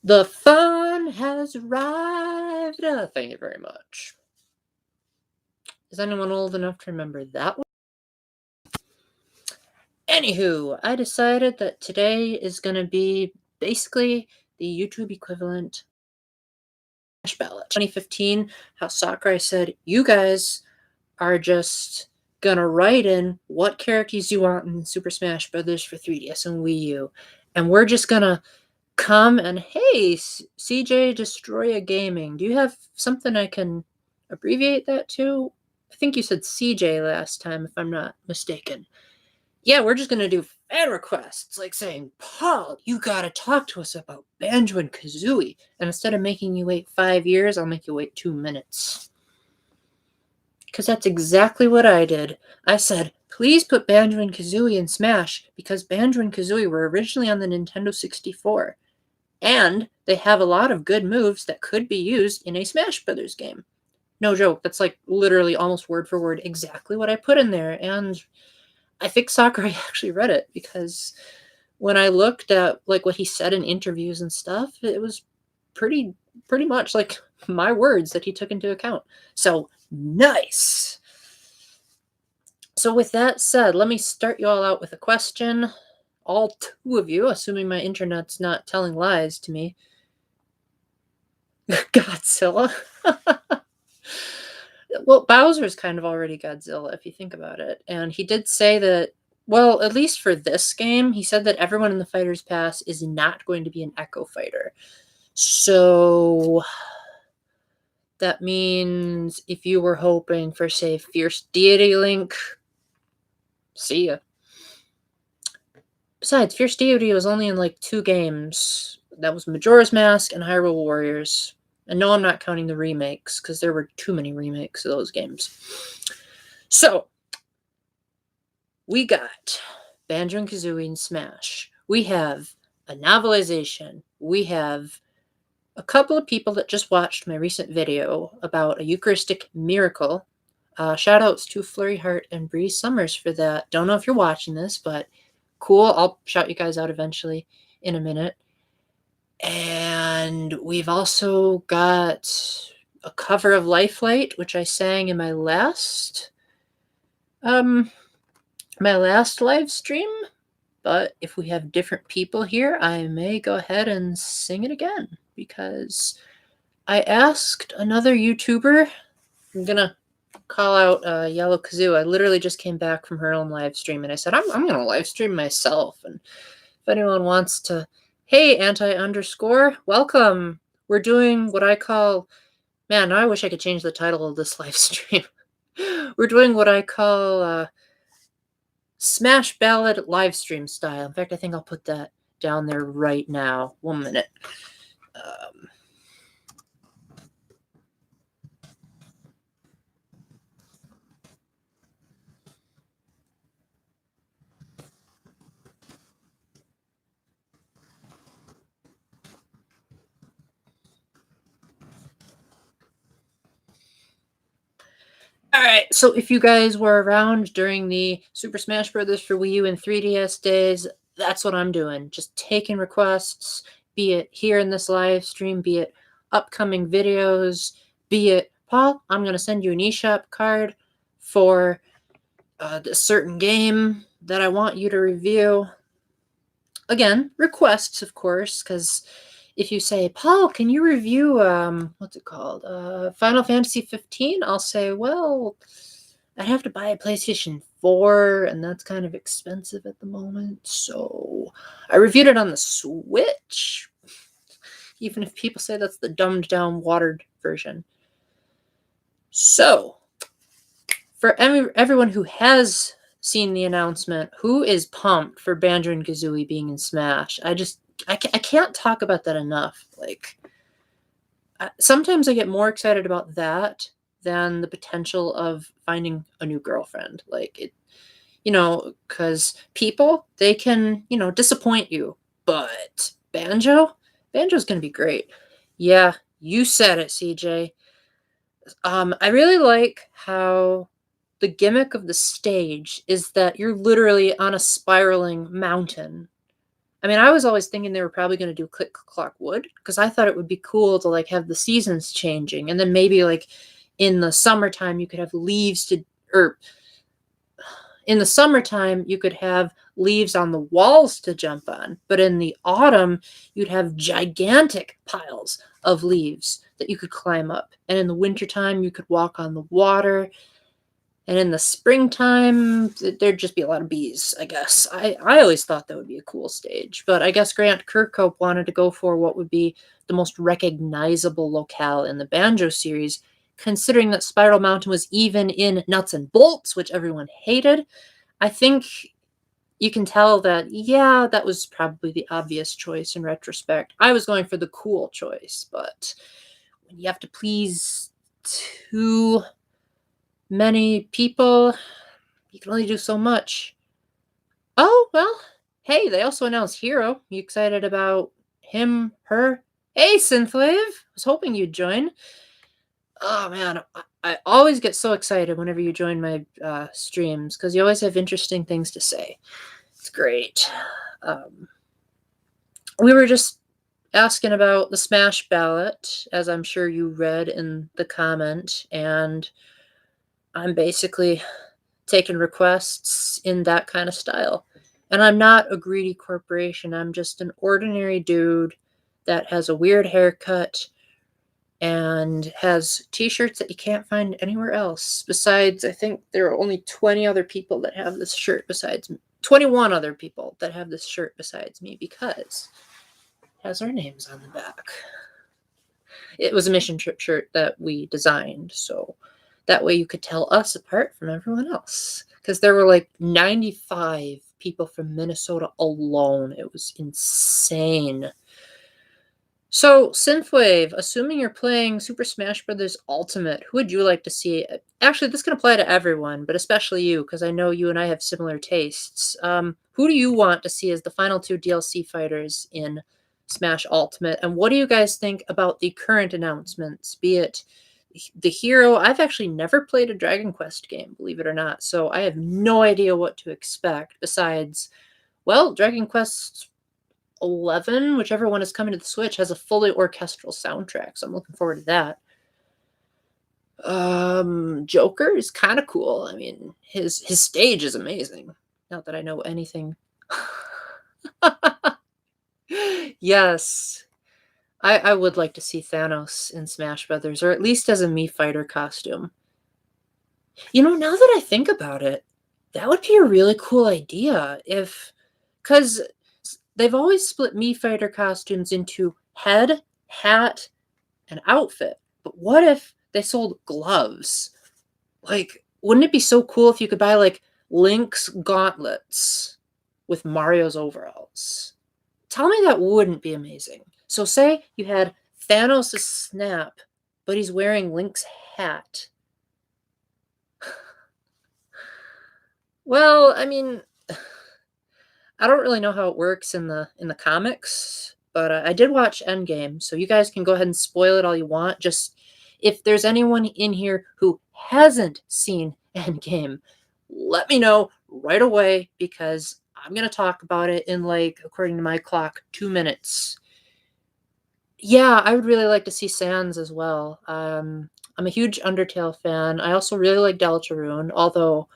The fun has arrived. Thank you very much. Is anyone old enough to remember that one? Anywho, I decided that today is going to be basically the YouTube equivalent Smash Ballot. 2015, how Sakurai said, you guys are just going to write in what characters you want in Super Smash Brothers for 3DS and Wii U. And we're just going to come and, hey, CJ Destroya Gaming, do you have something I can abbreviate that to? I think you said CJ last time, if I'm not mistaken. Yeah, we're just going to do fan requests, like saying, Paul, you got to talk to us about Banjo and Kazooie. And instead of making you wait 5 years, I'll make you wait 2 minutes. Because that's exactly what I did. I said, please put Banjo and Kazooie in Smash, because Banjo and Kazooie were originally on the Nintendo 64. And they have a lot of good moves that could be used in a Smash Brothers game. No joke, that's like literally almost word for word exactly what I put in there. And I think Sakurai actually read it, because when I looked at like what he said in interviews and stuff, it was pretty much like my words that he took into account. So nice. So with that said, let me start you all out with a question. All two of you, assuming my internet's not telling lies to me. Godzilla. Well, Bowser's kind of already Godzilla, if you think about it. And he did say that, well, at least for this game, he said that everyone in the Fighter's Pass is not going to be an Echo Fighter. So that means if you were hoping for, say, Fierce Deity Link, see ya. Besides, Fierce Deity was only in like 2 games. That was Majora's Mask and Hyrule Warriors. And no, I'm not counting the remakes, because there were too many remakes of those games. So, we got Banjo and Kazooie and Smash. We have a novelization. We have a couple of people that just watched my recent video about a Eucharistic miracle. Shout outs to Flurry Heart and Bree Summers for that. Don't know if you're watching this, but cool. I'll shout you guys out eventually in a minute. And we've also got a cover of Lifelight, which I sang in my last live stream. But if we have different people here, I may go ahead and sing it again, because I asked another YouTuber. I'm gonna call out Yellow Kazoo. I literally just came back from her own live stream, and I said I'm gonna live stream myself. And if anyone wants to, hey, anti_, welcome. We're doing what I call, man, now I wish I could change the title of this live stream. We're doing what I call Smash Ballad live stream style. In fact, I think I'll put that down there right now. 1 minute. Alright, so if you guys were around during the Super Smash Brothers for Wii U and 3DS days, that's what I'm doing. Just taking requests, be it here in this live stream, be it upcoming videos, be it, Paul, I'm going to send you an eShop card for a certain game that I want you to review. Again, requests, of course, because if you say, Paul, can you review, what's it called, Final Fantasy 15? I'll say, well, I'd have to buy a PlayStation 4, and that's kind of expensive at the moment. So I reviewed it on the Switch, even if people say that's the dumbed-down, watered version. So, for everyone who has seen the announcement, who is pumped for Banjo and Kazooie being in Smash? I can't talk about that enough. Like, sometimes I get more excited about that than the potential of finding a new girlfriend. Like, it, because people, they can, disappoint you. But Banjo's going to be great. Yeah, you said it, CJ. I really like how the gimmick of the stage is that you're literally on a spiraling mountain. I mean, I was always thinking they were probably going to do Click Clock Wood because I thought it would be cool to like have the seasons changing, and then maybe like in the summertime you could have leaves to, or in the summertime you could have leaves on the walls to jump on, but in the autumn you'd have gigantic piles of leaves that you could climb up, and in the wintertime you could walk on the water, and in the springtime there'd just be a lot of bees, I guess. I always thought that would be a cool stage, but I guess Grant Kirkhope wanted to go for what would be the most recognizable locale in the Banjo series, considering that Spiral Mountain was even in Nuts and Bolts, which everyone hated. I think you can tell that, yeah, that was probably the obvious choice in retrospect. I was going for the cool choice, but when you have to please too many people, you can only do so much. Oh, well, hey, they also announced Hero. You excited about him, her? Hey, Synthwave! I was hoping you'd join. Oh, man, I always get so excited whenever you join my streams because you always have interesting things to say. It's great. We were just asking about the Smash ballot, as I'm sure you read in the comment, and I'm basically taking requests in that kind of style. And I'm not a greedy corporation. I'm just an ordinary dude that has a weird haircut and has t-shirts that you can't find anywhere else. Besides, I think there are only 20 other people that have this shirt besides me. 21 other people that have this shirt besides me because it has our names on the back. It was a mission trip shirt that we designed, so that way you could tell us apart from everyone else. Because there were like 95 people from Minnesota alone. It was insane. So, Synthwave, assuming you're playing Super Smash Bros. Ultimate, who would you like to see? Actually, this can apply to everyone, but especially you, because I know you and I have similar tastes. Who do you want to see as the final two DLC fighters in Smash Ultimate? And what do you guys think about the current announcements, be it the Hero? I've actually never played a Dragon Quest game, believe it or not, so I have no idea what to expect besides, well, Dragon Quest 11, whichever one is coming to the Switch, has a fully orchestral soundtrack, so I'm looking forward to that. Joker is kind of cool. I mean, his stage is amazing. Not that I know anything. Yes, I would like to see Thanos in Smash Brothers, or at least as a Mii Fighter costume. You know, now that I think about it, that would be a really cool idea if, because they've always split Mii Fighter costumes into head, hat, and outfit. But what if they sold gloves? Like, wouldn't it be so cool if you could buy like Link's gauntlets with Mario's overalls? Tell me that wouldn't be amazing. So say you had Thanos' snap, but he's wearing Link's hat. Well, I mean, I don't really know how it works in the comics, but I did watch Endgame, so you guys can go ahead and spoil it all you want. Just if there's anyone in here who hasn't seen Endgame, let me know right away because I'm gonna talk about it in, like, according to my clock, 2 minutes. Yeah, I would really like to see Sans as well. I'm a huge Undertale fan. I also really like Deltarune, although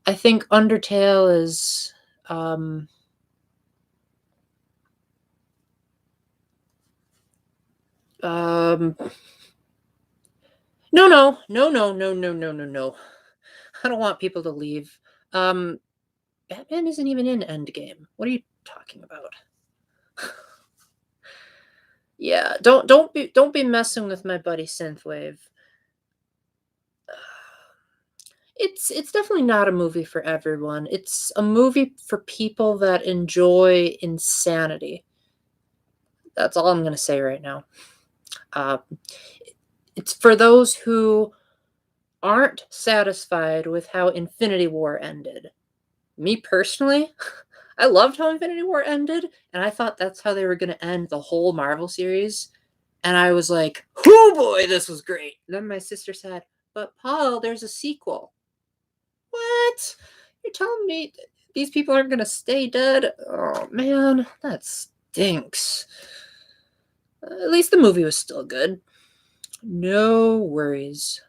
I think Undertale is um no, no, no, no, no, no, no, no, no. I don't want people to leave. Um, Batman isn't even in Endgame. What are you talking about? Yeah, don't be messing with my buddy Synthwave. It's definitely not a movie for everyone. It's a movie for people that enjoy insanity. That's all I'm gonna say right now. Uh, it's for those who aren't satisfied with how Infinity War ended. Me personally, I loved how Infinity War ended, and I thought that's how they were going to end the whole Marvel series. And I was like, oh boy, this was great. And then my sister said, but Paul, there's a sequel. What? You're telling me These people aren't gonna stay dead. Oh man, that stinks. At least the movie was still good. No worries.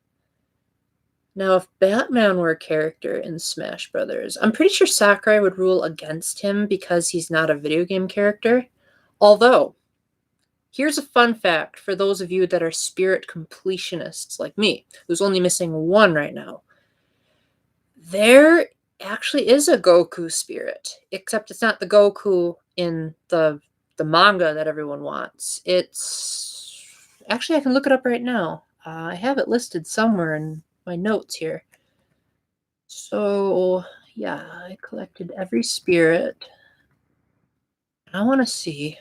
Now, if Batman were a character in Smash Brothers, I'm pretty sure Sakurai would rule against him because he's not a video game character. Although, here's a fun fact for those of you that are spirit completionists like me, who's only missing one right now. There actually is a Goku spirit, except it's not the Goku in the manga that everyone wants. It's actually, I can look it up right now. I have it listed somewhere in my notes here. So yeah, I collected every spirit. I want to see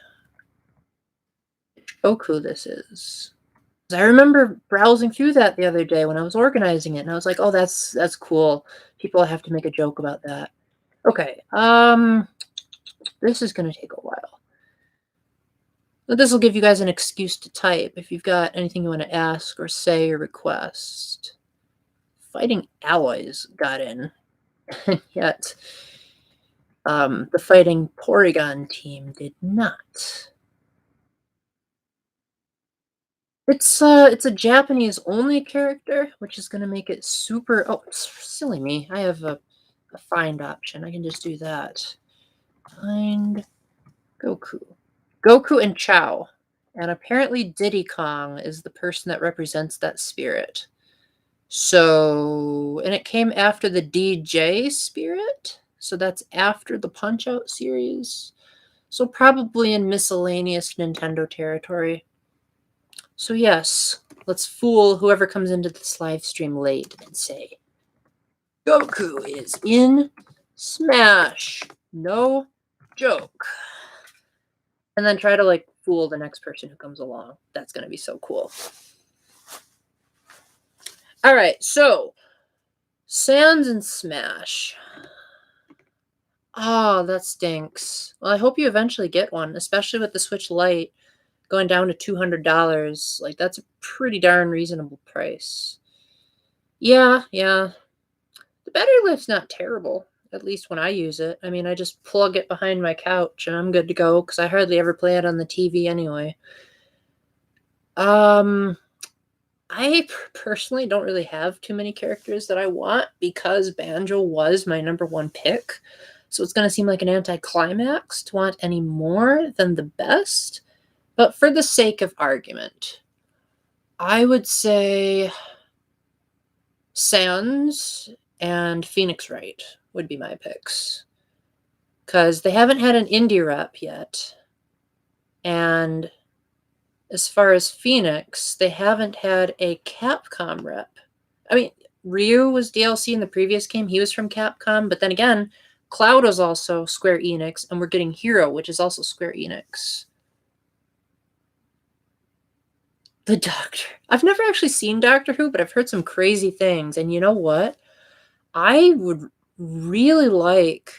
which Goku this is. I remember browsing through that the other day when I was organizing it, and I was like, "Oh, that's cool. People have to make a joke about that." Okay, this is gonna take a while. But this will give you guys an excuse to type if you've got anything you want to ask or say or request. Fighting Alloys got in, yet the Fighting Porygon team did not. It's a Japanese only character, which is gonna make it super. Oh, silly me! I have a find option. I can just do that. Find Goku, Goku and Chow, and apparently Diddy Kong is the person that represents that spirit. So, and it came after the DJ spirit, so that's after the Punch Out series. So probably in miscellaneous Nintendo territory. So yes, let's fool whoever comes into this live stream late and say, Goku is in Smash. No joke. And then try to like fool the next person who comes along. That's going to be so cool. All right, so Sans and Smash. Oh, that stinks. Well, I hope you eventually get one, especially with the Switch Lite going down to $200. Like, that's a pretty darn reasonable price. Yeah. The battery life's not terrible, at least when I use it. I mean, I just plug it behind my couch and I'm good to go because I hardly ever play it on the TV anyway. I personally don't really have too many characters that I want because Banjo was my number one pick. So it's going to seem like an anticlimax to want any more than the best. But for the sake of argument, I would say Sans and Phoenix Wright would be my picks. Because they haven't had an indie rep yet. And as far as Phoenix, they haven't had a Capcom rep. I mean, Ryu was DLC in the previous game. He was from Capcom. But then again, Cloud was also Square Enix. And we're getting Hero, which is also Square Enix. The Doctor. I've never actually seen Doctor Who, but I've heard some crazy things. And you know what? I would really like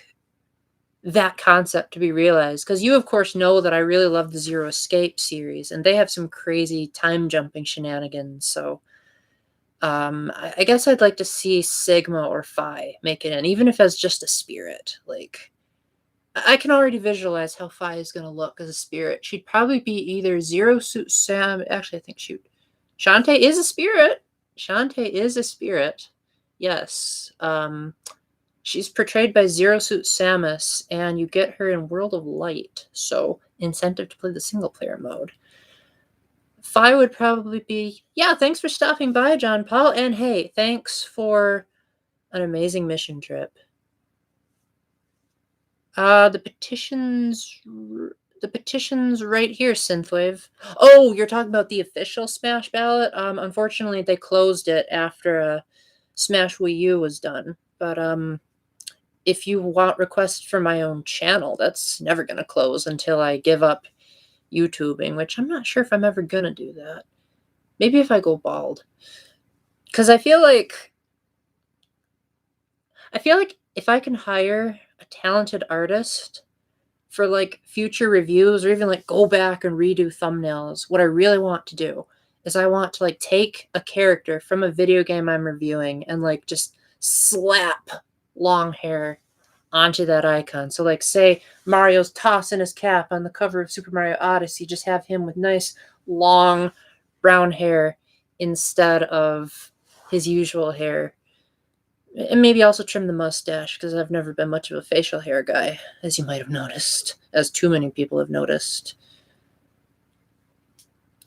that concept to be realized because you of course know that I really love the Zero Escape series and they have some crazy time jumping shenanigans. So I guess I'd like to see Sigma or Phi make it in, even if as just a spirit. Like I can already visualize how Phi is going to look as a spirit. She'd probably be either Zero Suit Sam. Actually, I think Shantae is a spirit. Shantae is a spirit. Yes. She's portrayed by Zero Suit Samus, and you get her in World of Light, so incentive to play the single-player mode. Phi would probably be, yeah, thanks for stopping by, John Paul, and hey, thanks for an amazing mission trip. The petition's right here, Synthwave. Oh, you're talking about the official Smash ballot? Unfortunately, they closed it after Smash Wii U was done, but if you want requests for my own channel, that's never going to close until I give up YouTubing, which I'm not sure if I'm ever going to do that. Maybe if I go bald. Because I feel like if I can hire a talented artist for like future reviews or even like go back and redo thumbnails, what I really want to do is I want to like take a character from a video game I'm reviewing and like just slap long hair onto that icon. So like say Mario's tossing his cap on the cover of Super Mario Odyssey, just have him with nice long brown hair instead of his usual hair. And maybe also trim the mustache, because I've never been much of a facial hair guy, as you might have noticed, as too many people have noticed.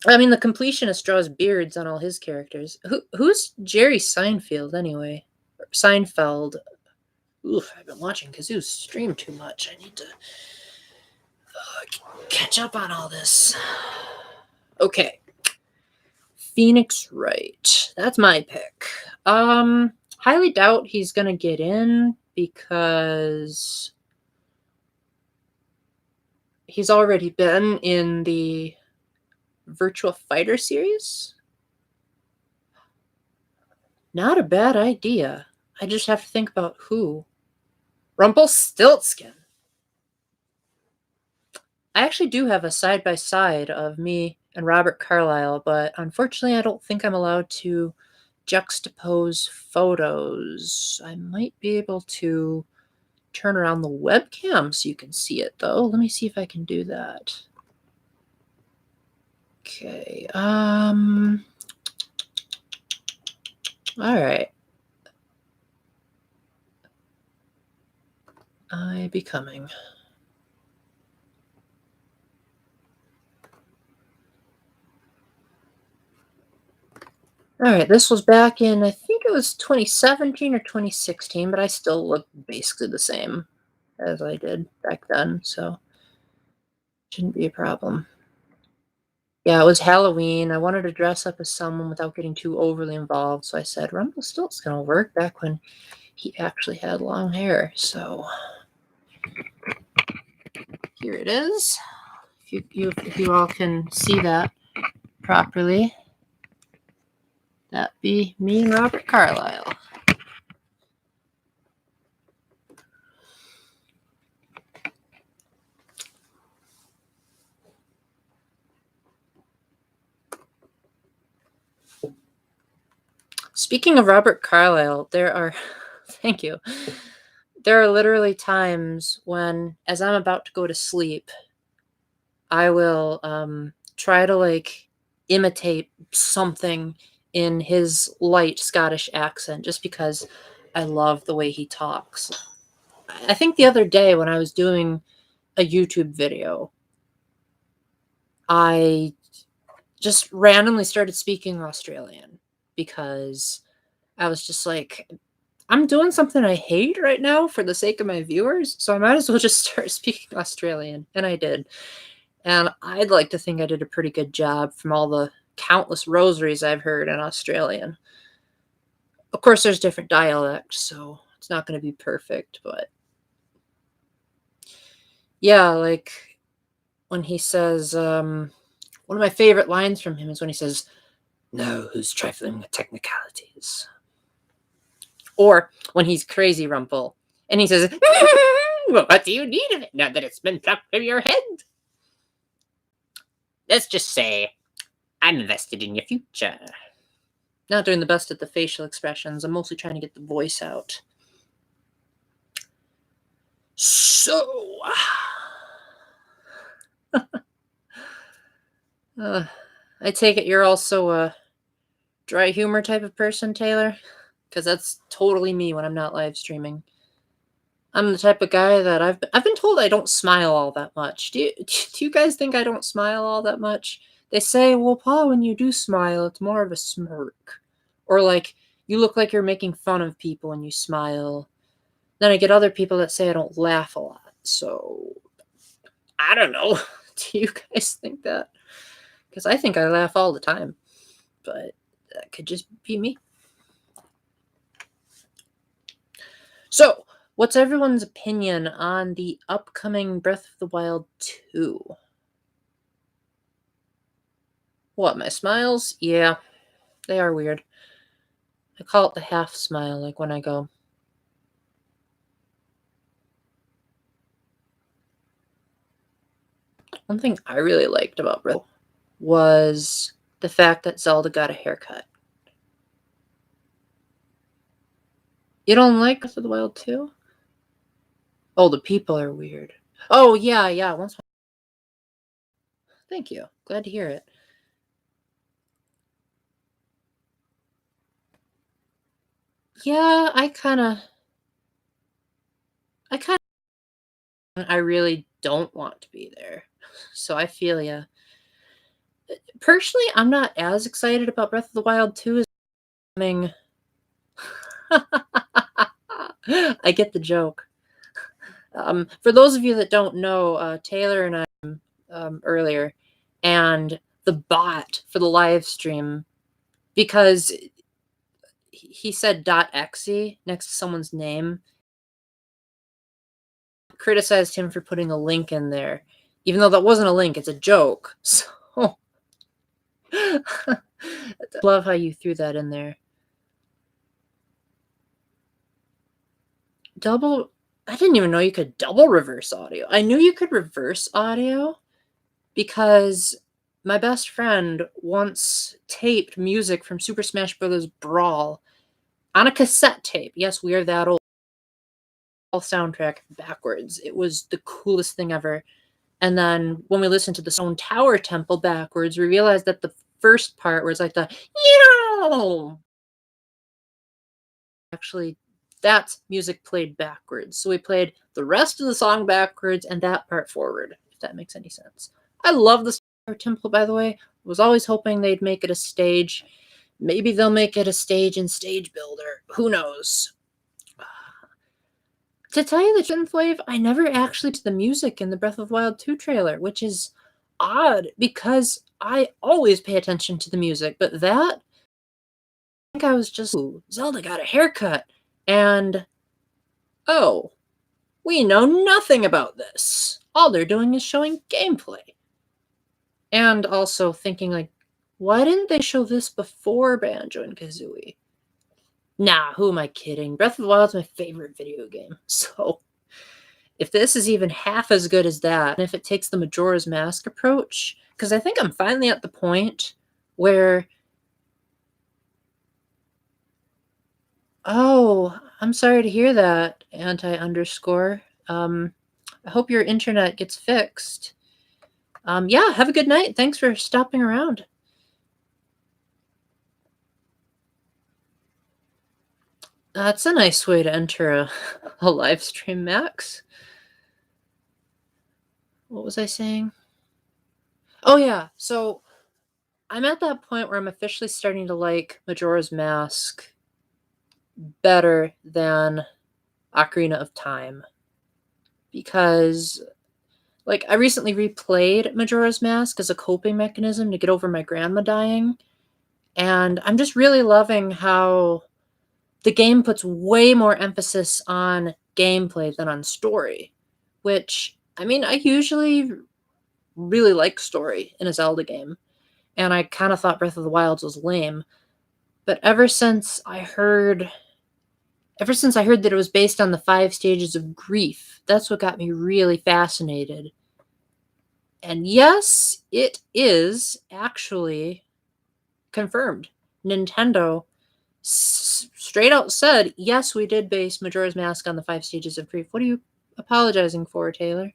I mean, the completionist draws beards on all his characters. Who's Jerry Seinfeld, anyway? Seinfeld. Oof, I've been watching Kazoo's stream too much. I need to catch up on all this. Okay. Phoenix Wright. That's my pick. Highly doubt he's gonna get in because he's already been in the Virtua Fighter series. Not a bad idea. I just have to think about who. Rumpelstiltskin. I actually do have a side-by-side of me and Robert Carlyle, but unfortunately I don't think I'm allowed to juxtapose photos. I might be able to turn around the webcam so you can see it, though. Let me see if I can do that. Okay, all right. I be coming. All right, this was back in, I think it was 2017 or 2016, but I still look basically the same as I did back then, so shouldn't be a problem. Yeah, it was Halloween. I wanted to dress up as someone without getting too overly involved, so I said Rumpelstiltskin will work back when he actually had long hair. So here it is. If you all can see that properly, that be me and Robert Carlyle. Speaking of Robert Carlyle, there are, thank you, there are literally times when, as I'm about to go to sleep, I will try to like imitate something in his light Scottish accent just because I love the way he talks. I think the other day when I was doing a YouTube video, I just randomly started speaking Australian because I was just like, I'm doing something I hate right now for the sake of my viewers, so I might as well just start speaking Australian. And I did. And I'd like to think I did a pretty good job from all the countless rosaries I've heard in Australian. Of course, there's different dialects, so it's not going to be perfect, but yeah, like when he says, one of my favorite lines from him is when he says, "No, who's trifling with technicalities?" Or when he's crazy Rumple and he says, "Well, what do you need of it now that it's been plucked from your head? Let's just say I'm invested in your future." Not doing the best at the facial expressions. I'm mostly trying to get the voice out. So, I take it you're also a dry humor type of person, Taylor? Because that's totally me when I'm not live streaming. I'm the type of guy that I've been told I don't smile all that much. Do you guys think I don't smile all that much? They say, well, Paul, when you do smile, it's more of a smirk. Or like, you look like you're making fun of people when you smile. Then I get other people that say I don't laugh a lot. So, I don't know. Do you guys think that? Because I think I laugh all the time. But that could just be me. So, what's everyone's opinion on the upcoming Breath of the Wild 2? What, my smiles? Yeah, they are weird. I call it the half smile, like when I go. One thing I really liked about Breath was the fact that Zelda got a haircut. You don't like Breath of the Wild 2? Oh, the people are weird. Oh, yeah, yeah. Once. Thank you. Glad to hear it. Yeah, I really don't want to be there. So I feel ya. Personally, I'm not as excited about Breath of the Wild 2 as coming. I get the joke. For those of you that don't know, Taylor and I earlier, and the bot for the live stream, because he said .exe next to someone's name, criticized him for putting a link in there, even though that wasn't a link, it's a joke. So love how you threw that in there. Double, I didn't even know you could double reverse audio. I knew you could reverse audio because my best friend once taped music from Super Smash Bros. Brawl on a cassette tape. Yes, we are that old. Soundtrack backwards. It was the coolest thing ever. And then when we listened to the Stone Tower Temple backwards, we realized that the first part was like the actually that's music played backwards. So we played the rest of the song backwards and that part forward, if that makes any sense. I love the Stone Tower Temple, by the way. I was always hoping they'd make it a stage. Maybe they'll make it a stage in Stage Builder. Who knows? To tell you the truth, Flav, I never actually listened to the music in the Breath of the Wild 2 trailer, which is odd because I always pay attention to the music. But that, I think I was just, ooh, Zelda got a haircut. And, oh, we know nothing about this. All they're doing is showing gameplay. And also thinking, like, why didn't they show this before Banjo and Kazooie? Nah, who am I kidding? Breath of the Wild is my favorite video game. So if this is even half as good as that, and if it takes the Majora's Mask approach, because I think I'm finally at the point where, oh, I'm sorry to hear that, anti-underscore. I hope your internet gets fixed. Yeah, have a good night. Thanks for stopping around. That's a nice way to enter a live stream, Max. What was I saying? Oh, yeah. So I'm at that point where I'm officially starting to like Majora's Mask better than Ocarina of Time. Because, like, I recently replayed Majora's Mask as a coping mechanism to get over my grandma dying. And I'm just really loving how the game puts way more emphasis on gameplay than on story. Which, I mean, I usually really like story in a Zelda game. And I kind of thought Breath of the Wild was lame. But ever since I heard that it was based on the 5 stages of grief, that's what got me really fascinated. And yes, it is actually confirmed. Nintendo straight out said, yes, we did base Majora's Mask on the 5 stages of grief. What are you apologizing for, Taylor?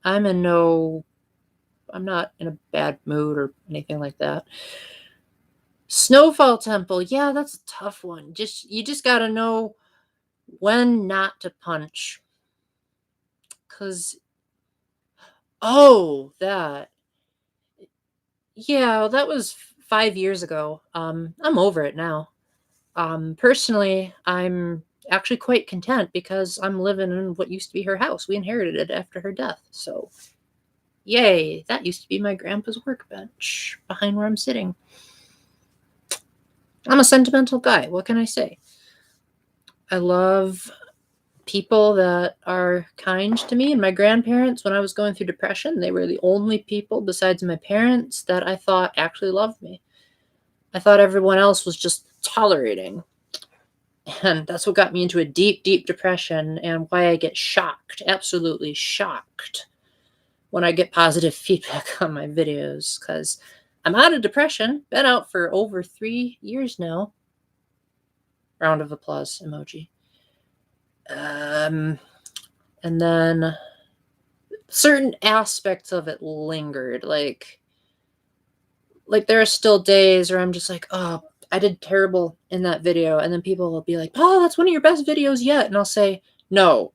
I'm not in a bad mood or anything like that. Snowfall Temple, yeah, that's a tough one. You just gotta know when not to punch. Cause that. Yeah, that was 5 years ago. I'm over it now. Personally, I'm actually quite content because I'm living in what used to be her house. We inherited it after her death. So, yay, that used to be my grandpa's workbench behind where I'm sitting. I'm a sentimental guy. What can I say? I love people that are kind to me, and my grandparents, when I was going through depression, they were the only people besides my parents that I thought actually loved me. I thought everyone else was just tolerating. And that's what got me into a deep, deep depression and why I get shocked, absolutely shocked, when I get positive feedback on my videos, because I'm out of depression, been out for over 3 years now. Round of applause emoji. And then certain aspects of it lingered. Like there are still days where I'm just like, oh, I did terrible in that video. And then people will be like, oh, that's one of your best videos yet. And I'll say, no,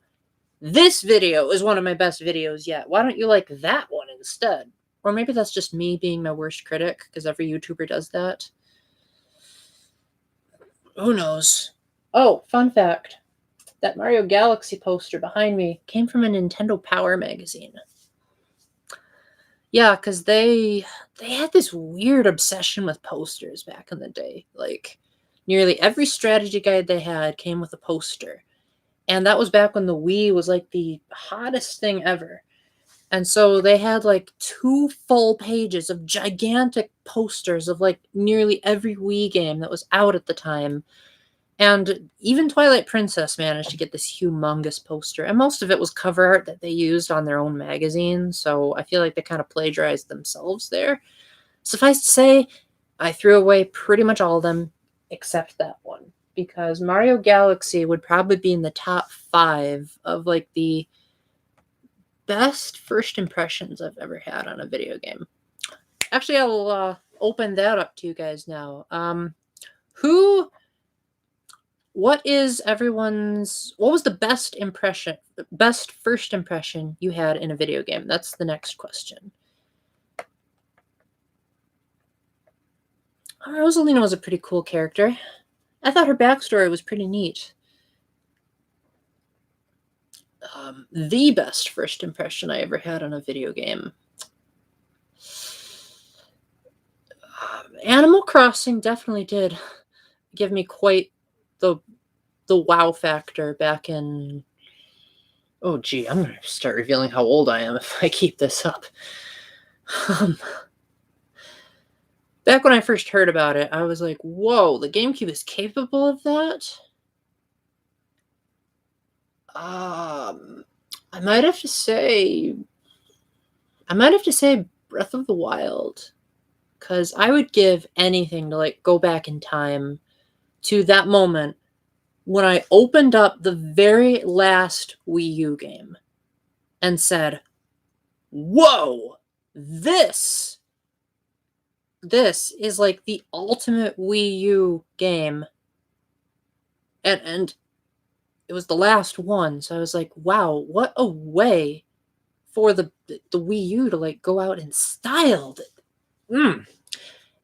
this video is one of my best videos yet. Why don't you like that one instead? Or maybe that's just me being my worst critic, because every YouTuber does that. Who knows? Oh, fun fact. That Mario Galaxy poster behind me came from a Nintendo Power magazine. Yeah, because they had this weird obsession with posters back in the day. Like, nearly every strategy guide they had came with a poster. And that was back when the Wii was like the hottest thing ever. And so they had like 2 full pages of gigantic posters of like nearly every Wii game that was out at the time. And even Twilight Princess managed to get this humongous poster. And most of it was cover art that they used on their own magazine. So I feel like they kind of plagiarized themselves there. Suffice to say, I threw away pretty much all of them except that one. Because Mario Galaxy would probably be in the top 5 of like the best first impressions I've ever had on a video game. Actually, I'll open that up to you guys now. What was the best first impression you had in a video game? That's the next question. Rosalina was a pretty cool character. I thought her backstory was pretty neat. The best first impression I ever had on a video game. Animal Crossing definitely did give me quite the wow factor back in... Oh, gee, I'm going to start revealing how old I am if I keep this up. Back when I first heard about it, I was like, whoa, the GameCube is capable of that? I might have to say Breath of the Wild, because I would give anything to like go back in time to that moment when I opened up the very last Wii U game and said, whoa, this is like the ultimate Wii U game. And it was the last one, so I was like, wow, what a way for the Wii U to like go out in style. And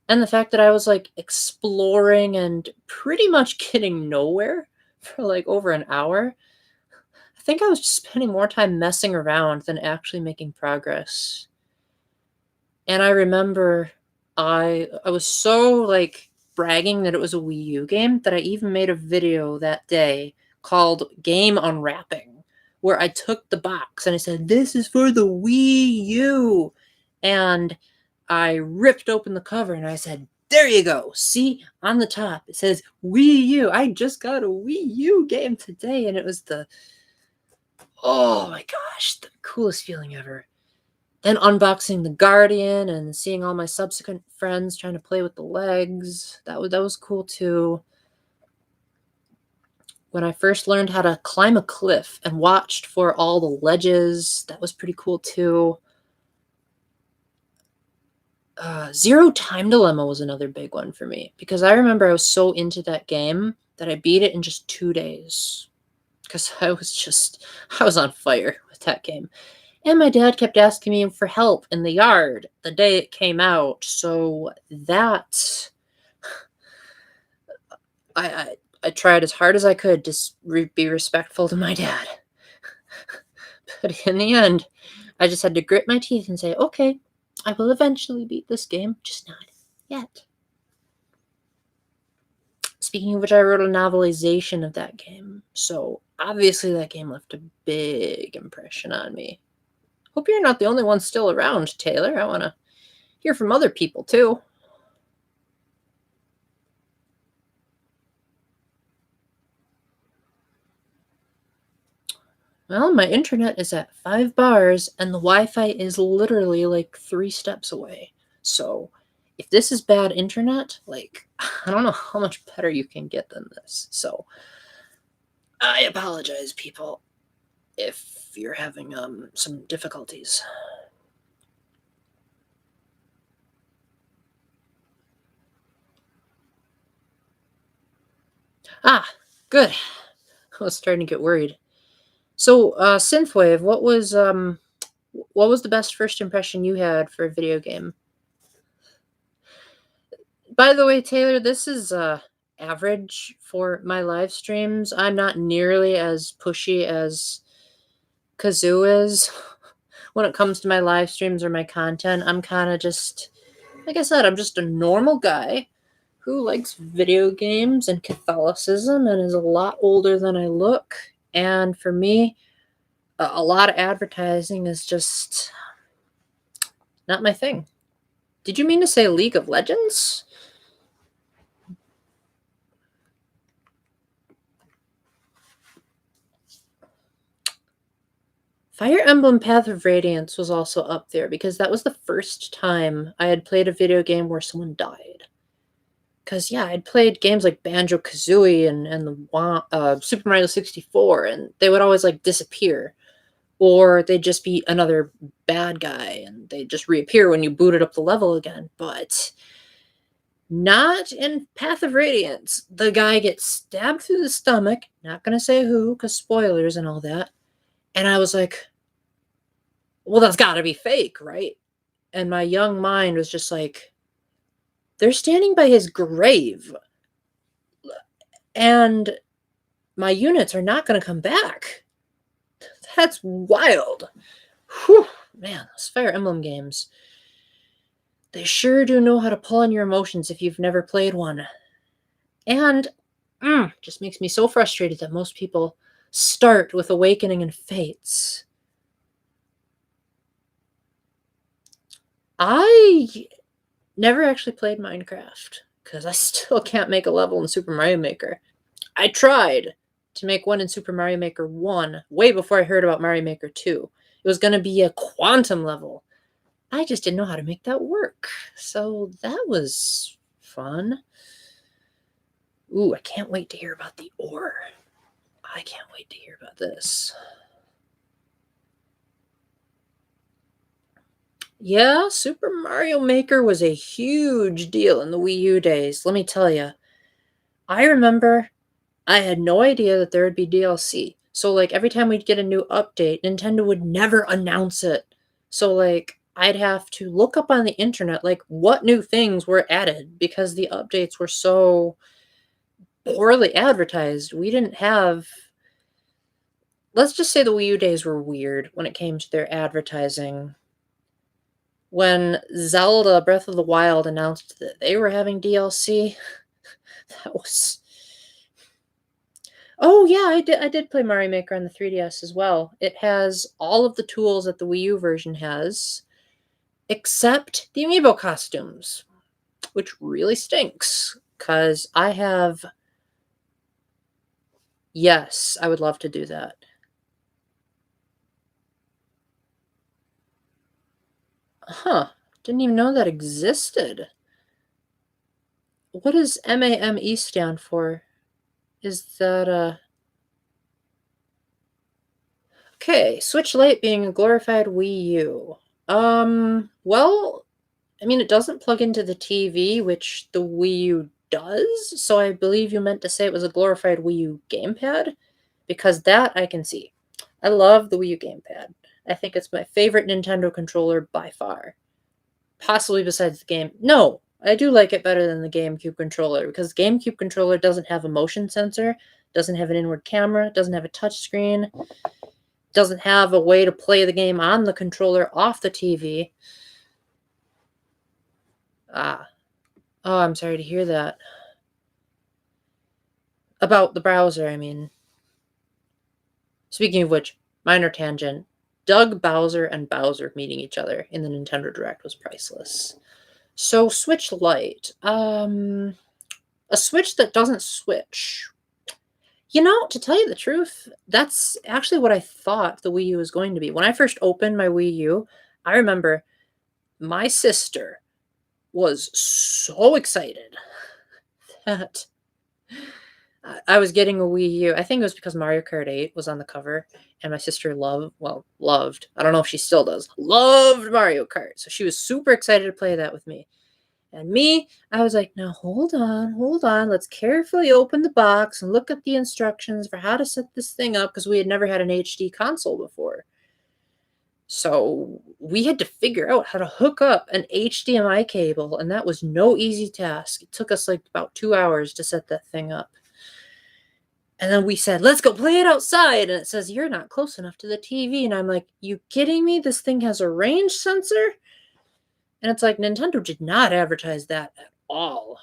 the fact that I was like exploring and pretty much getting nowhere for like over an hour. I think I was just spending more time messing around than actually making progress. And I remember I was so like bragging that it was a Wii U game that I even made a video that day called Game Unwrapping, where I took the box and I said, this is for the Wii U. And I ripped open the cover and I said, there you go. See, on the top, it says Wii U. I just got a Wii U game today. And it was oh my gosh, the coolest feeling ever. Then unboxing the Guardian and seeing all my subsequent friends trying to play with the legs. That was cool too. When I first learned how to climb a cliff and watched for all the ledges, that was pretty cool too. Zero Time Dilemma was another big one for me, because I remember I was so into that game that I beat it in just 2 days, because I was on fire with that game. And my dad kept asking me for help in the yard the day it came out, so that I tried as hard as I could to be respectful to my dad. But in the end, I just had to grit my teeth and say, okay, I will eventually beat this game, just not yet. Speaking of which, I wrote a novelization of that game, so obviously that game left a big impression on me. Hope you're not the only one still around, Taylor. I want to hear from other people, too. Well, my internet is at 5 bars, and the Wi-Fi is literally like 3 steps away. So, if this is bad internet, like, I don't know how much better you can get than this. So, I apologize, people. if you're having some difficulties. Ah, good. I was starting to get worried. So, Synthwave, what was the best first impression you had for a video game? By the way, Taylor, this is average for my live streams. I'm not nearly as pushy as Kazoo is when it comes to my live streams or my content. I'm kind of just, like I said, I'm just a normal guy who likes video games and Catholicism and is a lot older than I look. And for me, a lot of advertising is just not my thing. Did you mean to say League of Legends? Fire Emblem Path of Radiance was also up there because that was the first time I had played a video game where someone died. Because, yeah, I'd played games like Banjo Kazooie and the Super Mario 64, and they would always like disappear. Or they'd just be another bad guy and they'd just reappear when you booted up the level again. But not in Path of Radiance. The guy gets stabbed through the stomach. Not going to say who, because spoilers and all that. And I was like, well, that's got to be fake, right? And my young mind was just like, they're standing by his grave. And my units are not going to come back. That's wild. Whew, man, those Fire Emblem games. They sure do know how to pull on your emotions if you've never played one. And just makes me so frustrated that most people start with Awakening and Fates. I never actually played Minecraft because I still can't make a level in Super Mario Maker. I tried to make one in Super Mario Maker 1 way before I heard about Mario Maker 2. It was going to be a quantum level. I just didn't know how to make that work. So that was fun. Ooh, I can't wait to hear about the ore. I can't wait to hear about this. Yeah, Super Mario Maker was a huge deal in the Wii U days, let me tell you. I remember I had no idea that there would be DLC. So, like, every time we'd get a new update, Nintendo would never announce it. So, like, I'd have to look up on the internet, like, what new things were added because the updates were so poorly advertised. We didn't have. Let's just say the Wii U days were weird when it came to their advertising. When Zelda Breath of the Wild announced that they were having DLC, that was. Oh yeah, I did play Mario Maker on the 3DS as well. It has all of the tools that the Wii U version has, except the amiibo costumes, which really stinks cuz I have. Yes, I would love to do that. Huh. Didn't even know that existed. What does MAME stand for? Is that Okay, Switch Lite being a glorified Wii U. Well, I mean, it doesn't plug into the TV, which the Wii U does, so I believe you meant to say it was a glorified Wii U gamepad, because that I can see. I love the Wii U gamepad. I think it's my favorite Nintendo controller by far. Possibly besides the game. No, I do like it better than the GameCube controller, because the GameCube controller doesn't have a motion sensor, doesn't have an inward camera, doesn't have a touchscreen, doesn't have a way to play the game on the controller off the TV. Ah. Oh, I'm sorry to hear that. About the browser, I mean. Speaking of which, minor tangent. Doug Bowser and Bowser meeting each other in the Nintendo Direct was priceless. So, Switch Lite. A Switch that doesn't switch. You know, to tell you the truth, that's actually what I thought the Wii U was going to be. When I first opened my Wii U, I remember my sister was so excited that I was getting a Wii U. I think it was because Mario Kart 8 was on the cover, and my sister loved. I don't know if she still does. Loved Mario Kart. So she was super excited to play that with me. And me, I was like, now hold on, hold on. Let's carefully open the box and look at the instructions for how to set this thing up because we had never had an HD console before. So we had to figure out how to hook up an HDMI cable, and that was no easy task. It took us like about 2 hours to set that thing up. And then we said, let's go play it outside. And it says, you're not close enough to the TV. And I'm like, you kidding me? This thing has a range sensor? And it's like, Nintendo did not advertise that at all.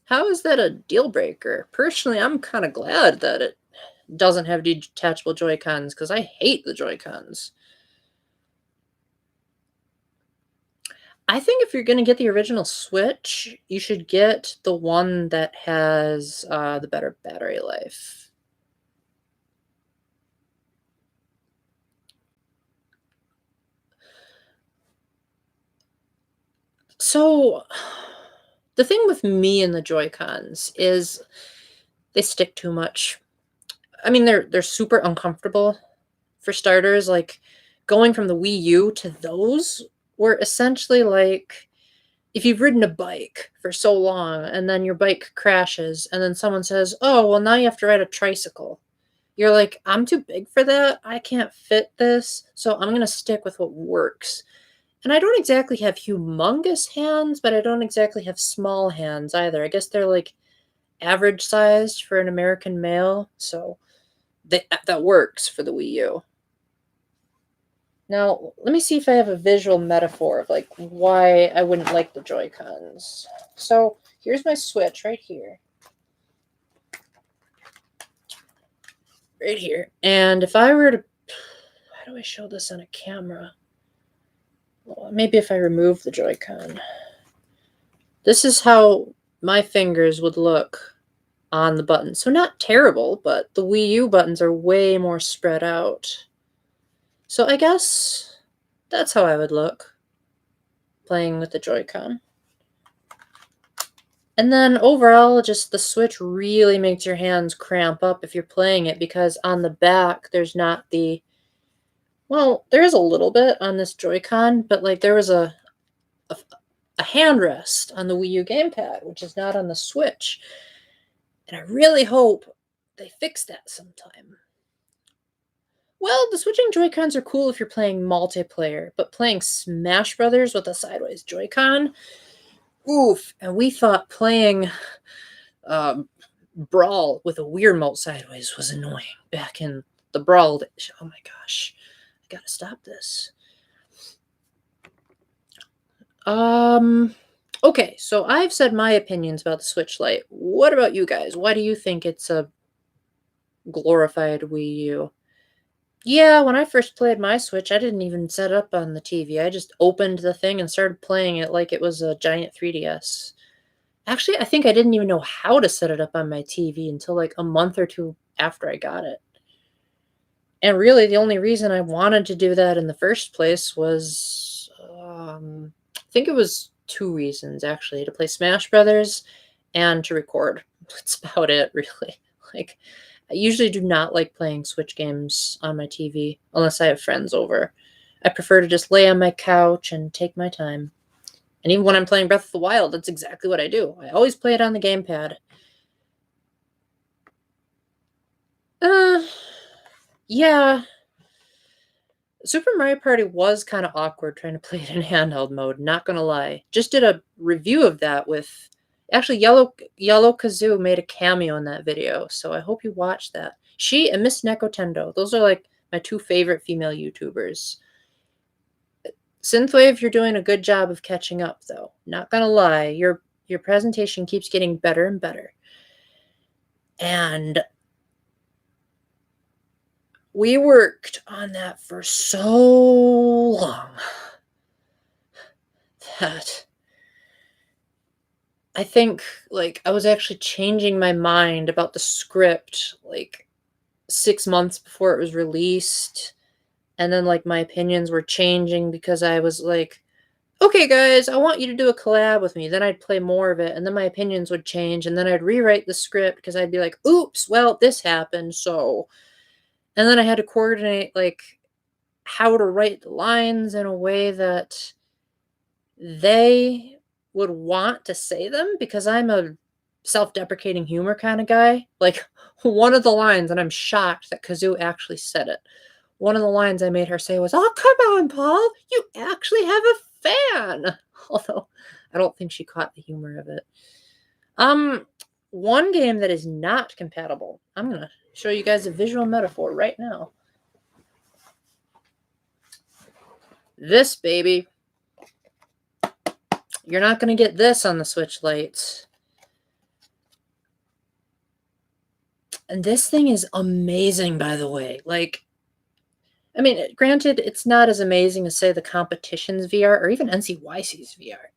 How is that a deal breaker? Personally, I'm kind of glad that it doesn't have detachable Joy-Cons because I hate the Joy-Cons. I think if you're going to get the original Switch, you should get the one that has the better battery life. So, the thing with me and the Joy-Cons is they stick too much. I mean, they're super uncomfortable for starters. Like, going from the Wii U to those were essentially like if you've ridden a bike for so long and then your bike crashes and then someone says, "Oh, well, now you have to ride a tricycle." You're like, "I'm too big for that. I can't fit this. So I'm going to stick with what works." And I don't exactly have humongous hands, but I don't exactly have small hands either. I guess they're like average sized for an American male. So that works for the Wii U. Now, let me see if I have a visual metaphor of like why I wouldn't like the Joy-Cons. So here's my Switch right here. Right here. And if I were to, how do I show this on a camera? Well, maybe if I remove the Joy-Con. This is how my fingers would look on the button. So not terrible, but the Wii U buttons are way more spread out. So I guess that's how I would look playing with the Joy-Con. And then overall, just the Switch really makes your hands cramp up if you're playing it because on the back, there's not the, well, there is a little bit on this Joy-Con, but like there was a handrest on the Wii U gamepad, which is not on the Switch. And I really hope they fix that sometime. Well, the switching Joy-Cons are cool if you're playing multiplayer, but playing Smash Brothers with a sideways Joy-Con, oof. And we thought playing Brawl with a weird remote sideways was annoying back in the Brawl days. Oh my gosh, I gotta stop this. Okay, so I've said my opinions about the Switch Lite. What about you guys? Why do you think it's a glorified Wii U? Yeah, when I first played my Switch, I didn't even set it up on the TV. I just opened the thing and started playing it like it was a giant 3DS. Actually, I think I didn't even know how to set it up on my TV until like a month or two after I got it. And really, the only reason I wanted to do that in the first place was, I think it was two reasons actually, to play Smash Brothers and to record. That's about it, really. Like, I usually do not like playing Switch games on my TV unless I have friends over. I prefer to just lay on my couch and take my time. And even when I'm playing Breath of the Wild, that's exactly what I do. I always play it on the gamepad. Uh, yeah. Super Mario Party was kind of awkward trying to play it in handheld mode, not gonna lie. Just did a review of that with actually Yellow Kazoo made a cameo in that video, so I hope you watch that. She and Miss Nekotendo, those are like my two favorite female YouTubers. Synthwave, you're doing a good job of catching up though. Not gonna lie, your presentation keeps getting better and better. And we worked on that for so long that I think like I was actually changing my mind about the script like 6 months before it was released. And then like my opinions were changing because I was like, okay, guys, I want you to do a collab with me. Then I'd play more of it, and then my opinions would change, and then I'd rewrite the script because I'd be like, oops, well, this happened, so. And then I had to coordinate, like, how to write the lines in a way that they would want to say them because I'm a self-deprecating humor kind of guy. Like, one of the lines, and I'm shocked that Kazoo actually said it. One of the lines I made her say was, "Oh, come on, Paul, you actually have a fan." Although I don't think she caught the humor of it. Um, one game that is not compatible. I'm gonna show you guys a visual metaphor right now. This baby. You're not gonna get this on the Switch Lites. And this thing is amazing, by the way. Like, I mean, granted, it's not as amazing as, say, the competition's VR or even NCYC's VR.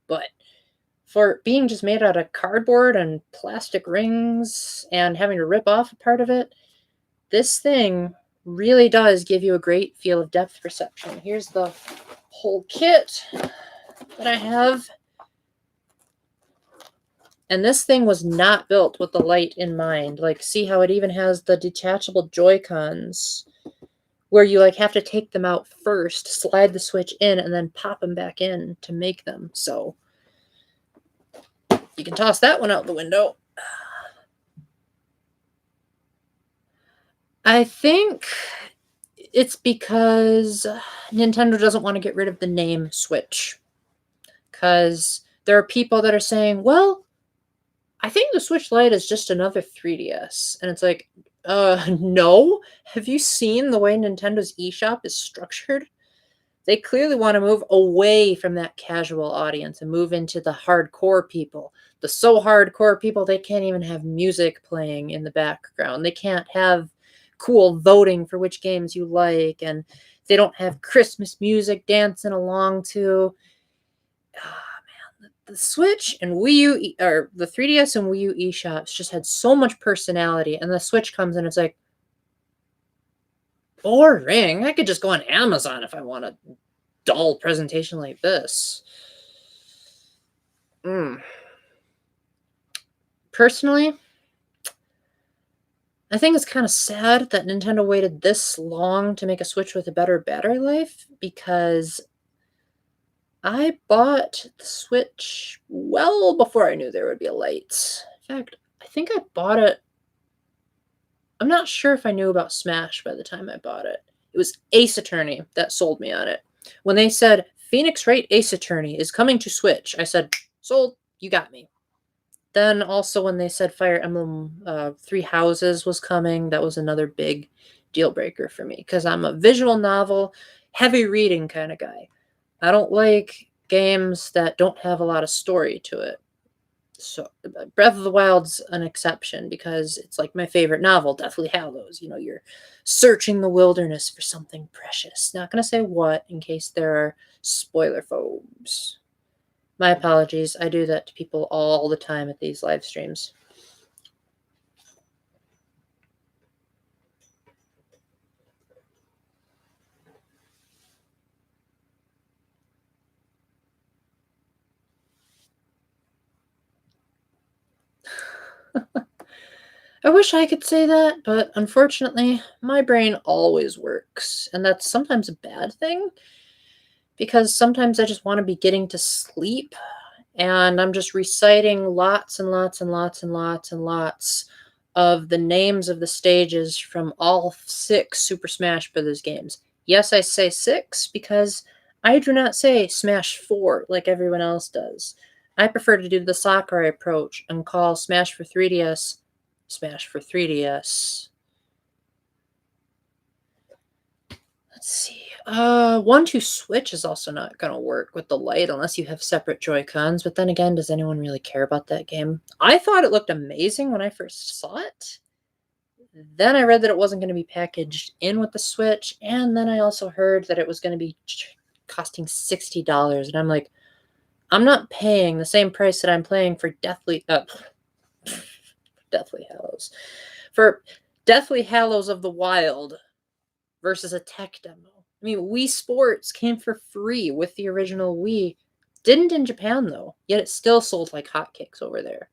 But for being just made out of cardboard and plastic rings and having to rip off a part of it, this thing really does give you a great feel of depth perception. Here's the whole kit that I have. And this thing was not built with the light in mind. Like, see how it even has the detachable Joy-Cons where you, like, have to take them out first, slide the Switch in, and then pop them back in to make them. So you can toss that one out the window. I think it's because Nintendo doesn't want to get rid of the name Switch. Because there are people that are saying, well, I think the Switch Lite is just another 3DS. And it's like, no. Have you seen the way Nintendo's eShop is structured? They clearly want to move away from that casual audience and move into the hardcore people. The so hardcore people, they can't even have music playing in the background. They can't have cool voting for which games you like. And they don't have Christmas music dancing along to. The Switch and Wii U, or the 3DS and Wii U eShops just had so much personality, and the Switch comes and it's like, boring. I could just go on Amazon if I want a dull presentation like this. Personally, I think it's kind of sad that Nintendo waited this long to make a Switch with a better battery life, because I bought the Switch well before I knew there would be a light. In fact, I think I bought it. I'm not sure if I knew about Smash by the time I bought it. It was Ace Attorney that sold me on it. When they said Phoenix Wright Ace Attorney is coming to Switch, I said, sold, you got me. Then also when they said Fire Emblem Three Houses was coming, that was another big deal breaker for me, because I'm a visual novel, heavy reading kind of guy. I don't like games that don't have a lot of story to it. So Breath of the Wild's an exception because it's like my favorite novel, Deathly Hallows. You know, you're searching the wilderness for something precious. Not going to say what in case there are spoiler phobes. My apologies. I do that to people all the time at these live streams. I wish I could say that, but unfortunately, my brain always works. And that's sometimes a bad thing because sometimes I just want to be getting to sleep and I'm just reciting lots and lots and lots and lots and lots of the names of the stages from all 6 Super Smash Bros. Games. Yes, I say 6 because I do not say Smash 4 like everyone else does. I prefer to do the Sakurai approach and call Smash for 3DS Smash for 3DS. Let's see. 1-2 Switch is also not going to work with the Lite unless you have separate Joy-Cons. But then again, does anyone really care about that game? I thought it looked amazing when I first saw it. Then I read that it wasn't going to be packaged in with the Switch. And then I also heard that it was going to be costing $60. And I'm like, I'm not paying the same price that I'm paying for Deathly Hallows. For Deathly Hallows of the Wild versus a tech demo. I mean, Wii Sports came for free with the original Wii. Didn't in Japan, though, yet it still sold like hotcakes over there.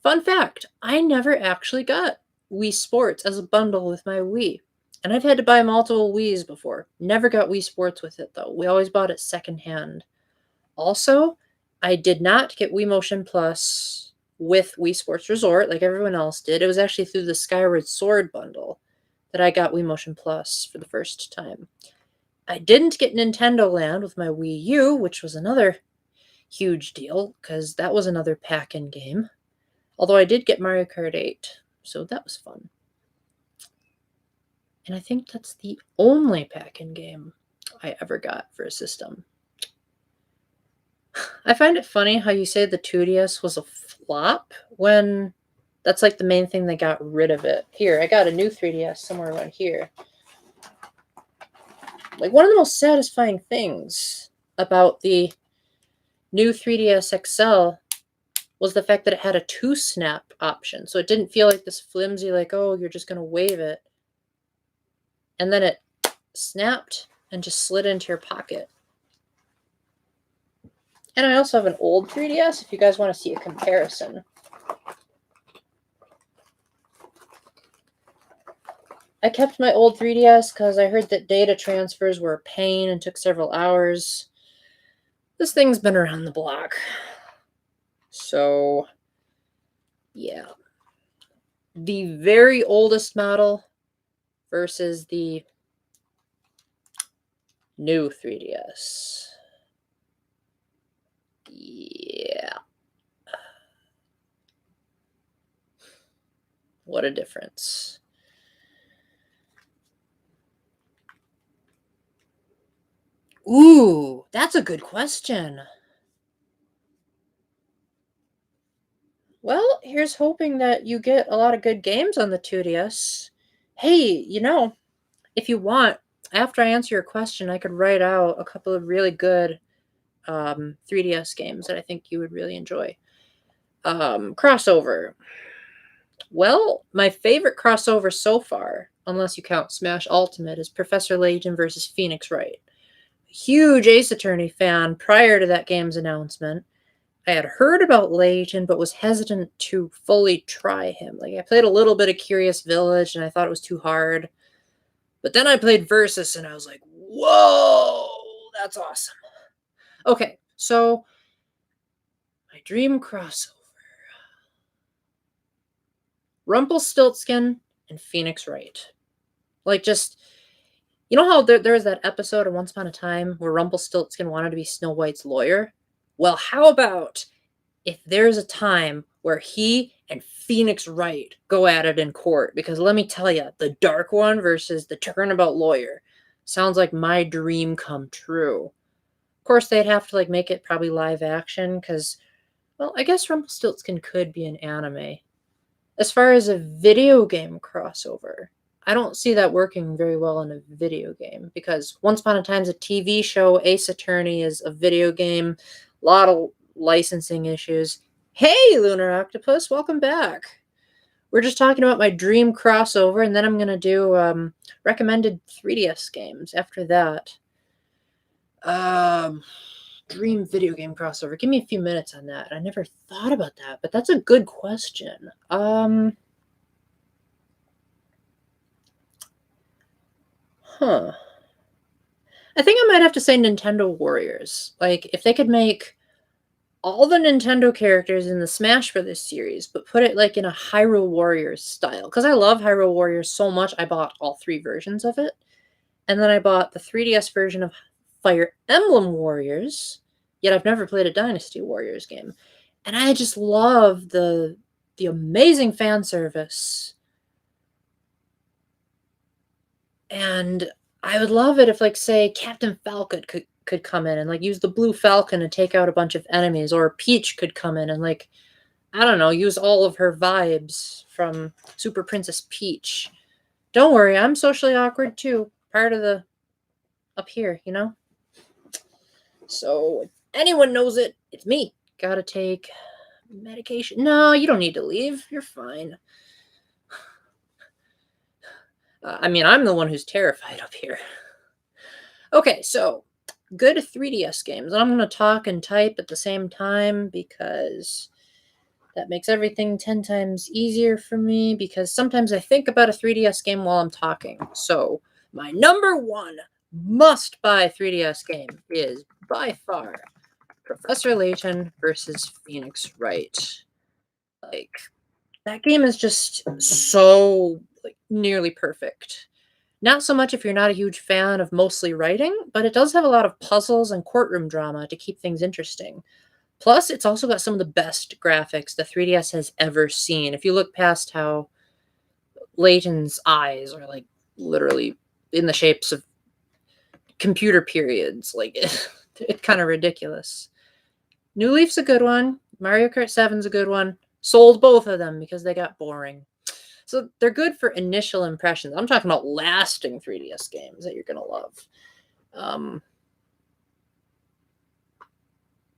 Fun fact, I never actually got Wii Sports as a bundle with my Wii. And I've had to buy multiple Wiis before. Never got Wii Sports with it, though. We always bought it secondhand. Also, I did not get Wii Motion Plus with Wii Sports Resort like everyone else did. It was actually through the Skyward Sword bundle that I got Wii Motion Plus for the first time. I didn't get Nintendo Land with my Wii U, which was another huge deal because that was another pack-in game. Although I did get Mario Kart 8, so that was fun. And I think that's the only pack-in game I ever got for a system. I find it funny how you say the 2DS was a flop when that's like the main thing they got rid of it. Here, I got a new 3DS somewhere around here. Like, one of the most satisfying things about the new 3DS XL was the fact that it had a 2-snap option. So it didn't feel like this flimsy, like, oh, you're just going to wave it. And then it snapped and just slid into your pocket. And I also have an old 3DS if you guys want to see a comparison. I kept my old 3DS because I heard that data transfers were a pain and took several hours. This thing's been around the block. So, yeah. The very oldest model versus the new 3DS. Yeah. What a difference. Ooh, that's a good question. Well, here's hoping that you get a lot of good games on the 2DS. Hey, if you want, after I answer your question, I could write out a couple of really good 3DS games that I think you would really enjoy. Crossover. Well, my favorite crossover so far, unless you count Smash Ultimate, is Professor Layton versus Phoenix Wright. Huge Ace Attorney fan prior to that game's announcement. I had heard about Layton, but was hesitant to fully try him. Like, I played a little bit of Curious Village, and I thought it was too hard. But then I played Versus, and I was like, whoa, that's awesome. Okay, so my dream crossover. Rumpelstiltskin and Phoenix Wright. Like, just, you know how there was that episode of Once Upon a Time where Rumpelstiltskin wanted to be Snow White's lawyer? Well, how about if there's a time where he and Phoenix Wright go at it in court? Because let me tell you, the dark one versus the turnabout lawyer sounds like my dream come true. Of course, they'd have to make it probably live action because, well, I guess Rumpelstiltskin could be an anime. As far as a video game crossover, I don't see that working very well in a video game because Once Upon a Time's a TV show, Ace Attorney is a video game, a lot of licensing issues. Hey, Lunar Octopus, welcome back. We're just talking about my dream crossover, and then I'm going to do recommended 3DS games after that. Dream video game crossover. Give me a few minutes on that. I never thought about that, but that's a good question. I think I might have to say Nintendo Warriors. Like, if they could make all the Nintendo characters in the Smash Brothers series, but put it in a Hyrule Warriors style. Because I love Hyrule Warriors so much, I bought all 3 versions of it. And then I bought the 3DS version of Fire Emblem Warriors, yet I've never played a Dynasty Warriors game. And I just love the amazing fan service. And I would love it if, say, Captain Falcon could come in and, use the Blue Falcon to take out a bunch of enemies, or Peach could come in and, I don't know, use all of her vibes from Super Princess Peach. Don't worry, I'm socially awkward, too. Part of the up here, So, if anyone knows it, it's me. Gotta take medication. No, you don't need to leave. You're fine. I'm the one who's terrified up here. Okay, so good 3DS games. I'm going to talk and type at the same time because that makes everything 10 times easier for me because sometimes I think about a 3DS game while I'm talking. So, my number one must buy 3DS game is by far Professor Layton versus Phoenix Wright. Like, that game is just so like nearly perfect. Not so much if you're not a huge fan of mostly writing, but it does have a lot of puzzles and courtroom drama to keep things interesting. Plus, it's also got some of the best graphics the 3DS has ever seen. If you look past how Layton's eyes are like literally in the shapes of computer periods, like it's kind of ridiculous. New Leaf's a good one. Mario Kart 7's a good one. Sold both of them because they got boring. So they're good for initial impressions. I'm talking about lasting 3DS games that you're gonna love. Um,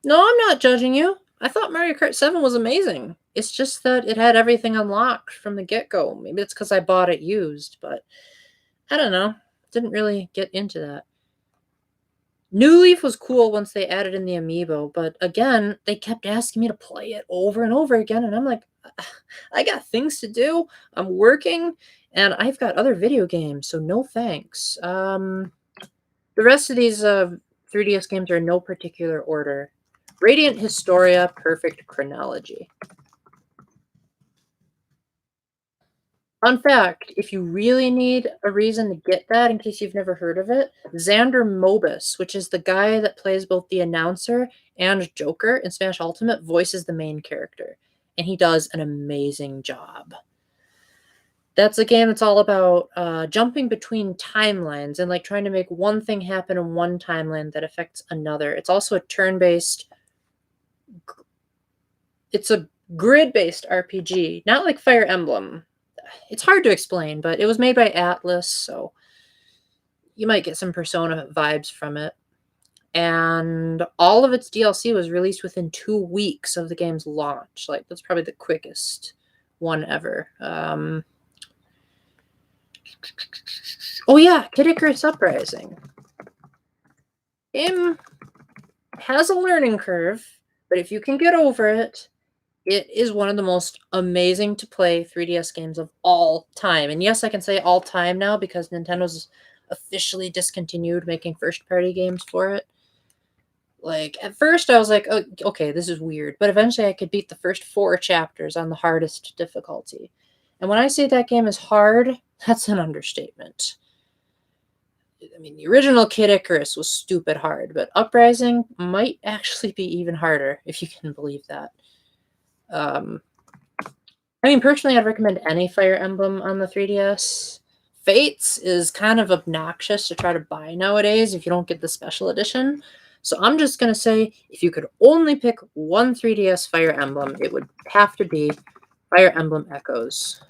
no, I'm not judging you. I thought Mario Kart 7 was amazing. It's just that it had everything unlocked from the get-go. Maybe it's because I bought it used, but I don't know. Didn't really get into that. New Leaf was cool once they added in the amiibo, but again, they kept asking me to play it over and over again, and I'm like, I got things to do. I'm working, and I've got other video games, so no thanks. The rest of these 3DS games are in no particular order. Radiant Historia, Perfect Chronology. Fun fact, if you really need a reason to get that, in case you've never heard of it, Xander Mobus, which is the guy that plays both the announcer and Joker in Smash Ultimate, voices the main character. And he does an amazing job. That's a game that's all about jumping between timelines and like trying to make one thing happen in one timeline that affects another. It's also a turn-based. It's a grid-based RPG, not like Fire Emblem. It's hard to explain, but it was made by Atlas, so you might get some Persona vibes from it. And all of its DLC was released within 2 weeks of the game's launch. Like that's probably the quickest one ever. Oh yeah, Kid Icarus Uprising. Game has a learning curve, but if you can get over it, it is one of the most amazing to play 3DS games of all time. And yes, I can say all time now because Nintendo's officially discontinued making first party games for it. Like, at first I was like, oh, okay, this is weird. But eventually I could beat the first 4 chapters on the hardest difficulty. And when I say that game is hard, that's an understatement. I mean, the original Kid Icarus was stupid hard, but Uprising might actually be even harder, if you can believe that. I mean, personally, I'd recommend any Fire Emblem on the 3DS. Fates is kind of obnoxious to try to buy nowadays if you don't get the special edition. So I'm just going to say, if you could only pick one 3DS Fire Emblem, it would have to be Fire Emblem Echoes.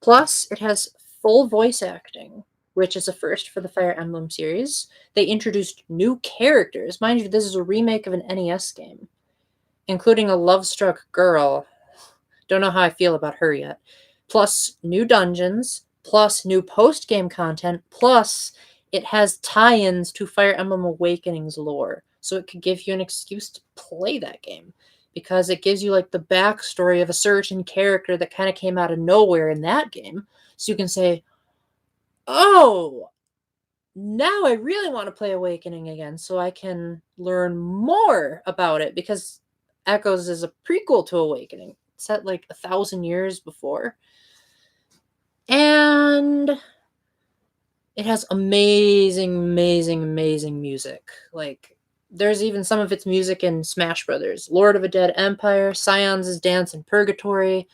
Plus, it has full voice acting, which is a first for the Fire Emblem series. They introduced new characters. Mind you, this is a remake of an NES game, including a love-struck girl. Don't know how I feel about her yet. Plus new dungeons, plus new post-game content, plus it has tie-ins to Fire Emblem Awakening's lore. So it could give you an excuse to play that game. Because it gives you like the backstory of a certain character that kind of came out of nowhere in that game. So you can say, oh, now I really want to play Awakening again so I can learn more about it because Echoes is a prequel to Awakening, set like 1,000 years before. And it has amazing music. Like, there's even some of its music in Smash Brothers. Lord of a Dead Empire, Scions' Dance in Purgatory,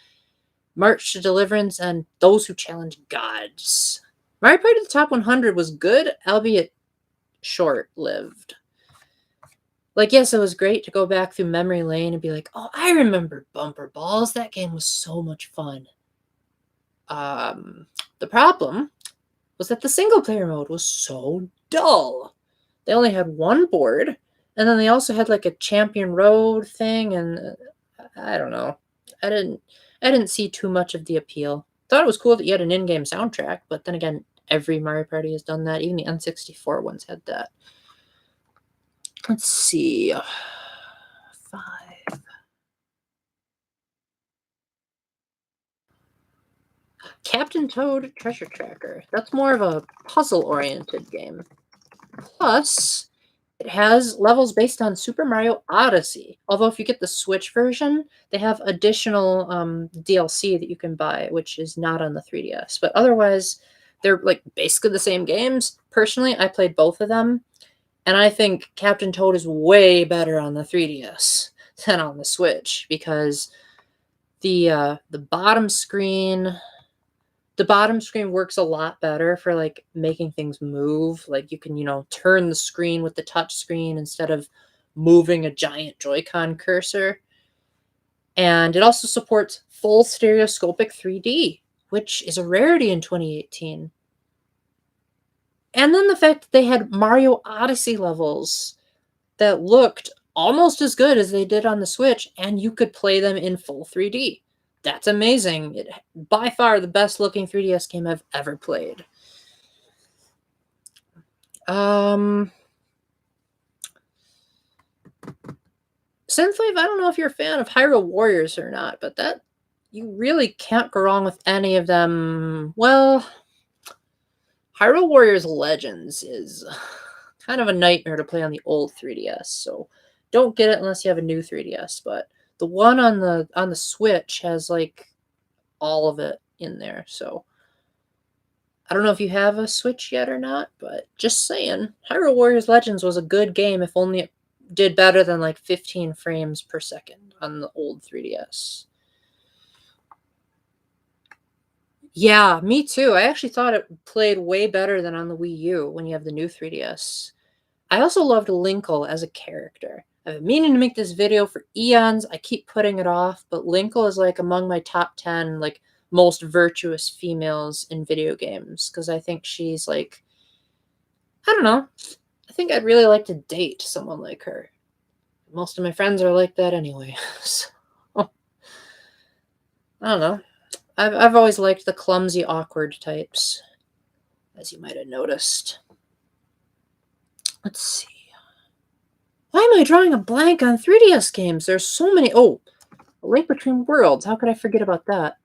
March to Deliverance, and Those Who Challenge Gods. Mario Party the Top 100 was good, albeit short-lived. Like, yes, it was great to go back through memory lane and be like, oh, I remember Bumper Balls. That game was so much fun. The problem was that the single-player mode was so dull. They only had one board, and then they also had like a Champion Road thing, and I don't know. I didn't see too much of the appeal. Thought it was cool that you had an in-game soundtrack, but then again, Every Mario Party has done that. Even the N64 ones had that. Let's see. 5. Captain Toad Treasure Tracker. That's more of a puzzle-oriented game. Plus, it has levels based on Super Mario Odyssey. Although if you get the Switch version, they have additional DLC that you can buy, which is not on the 3DS. But otherwise, they're like basically the same games. Personally, I played both of them, and I think Captain Toad is way better on the 3DS than on the Switch because the bottom screen works a lot better for like making things move. Like you can, turn the screen with the touch screen instead of moving a giant Joy-Con cursor. And it also supports full stereoscopic 3D, which is a rarity in 2018. And then the fact that they had Mario Odyssey levels that looked almost as good as they did on the Switch, and you could play them in full 3D. That's amazing. By far the best looking 3DS game I've ever played. Synthwave, I don't know if you're a fan of Hyrule Warriors or not, but that you really can't go wrong with any of them. Well, Hyrule Warriors Legends is kind of a nightmare to play on the old 3DS, so don't get it unless you have a new 3DS, but the one on the Switch has like all of it in there, so I don't know if you have a Switch yet or not, but just saying, Hyrule Warriors Legends was a good game if only it did better than like 15 frames per second on the old 3DS. Yeah, me too. I actually thought it played way better than on the Wii U when you have the new 3DS. I also loved Linkle as a character. I've been meaning to make this video for eons. I keep putting it off, but Linkle is like among my top 10 like most virtuous females in video games because I think she's like, I don't know. I think I'd really like to date someone like her. Most of my friends are like that anyway. So, I don't know. I've always liked the clumsy, awkward types, as you might have noticed. Let's see. Why am I drawing a blank on 3DS games? There's so many. Oh, A Link Between Worlds. How could I forget about that?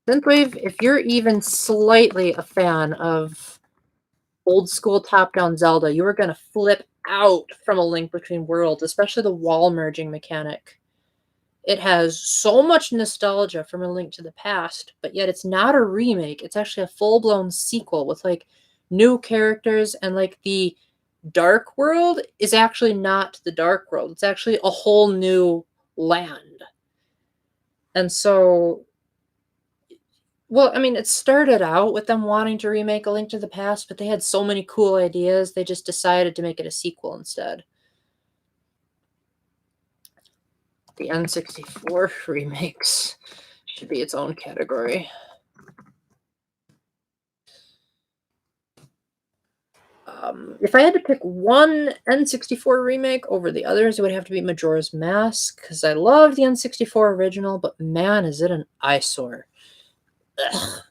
Synthwave, if you're even slightly a fan of old school top-down Zelda, you are going to flip out from A Link Between Worlds, especially the wall merging mechanic. It has so much nostalgia from A Link to the Past, but yet it's not a remake. It's actually a full-blown sequel with like new characters, and like the Dark World is actually not the Dark World. It's actually a whole new land. And so, well, I mean, it started out with them wanting to remake A Link to the Past, but they had so many cool ideas, they just decided to make it a sequel instead. The N64 remakes should be its own category. If I had to pick one N64 remake over the others, it would have to be Majora's Mask, because I love the N64 original, but man, is it an eyesore. Ugh.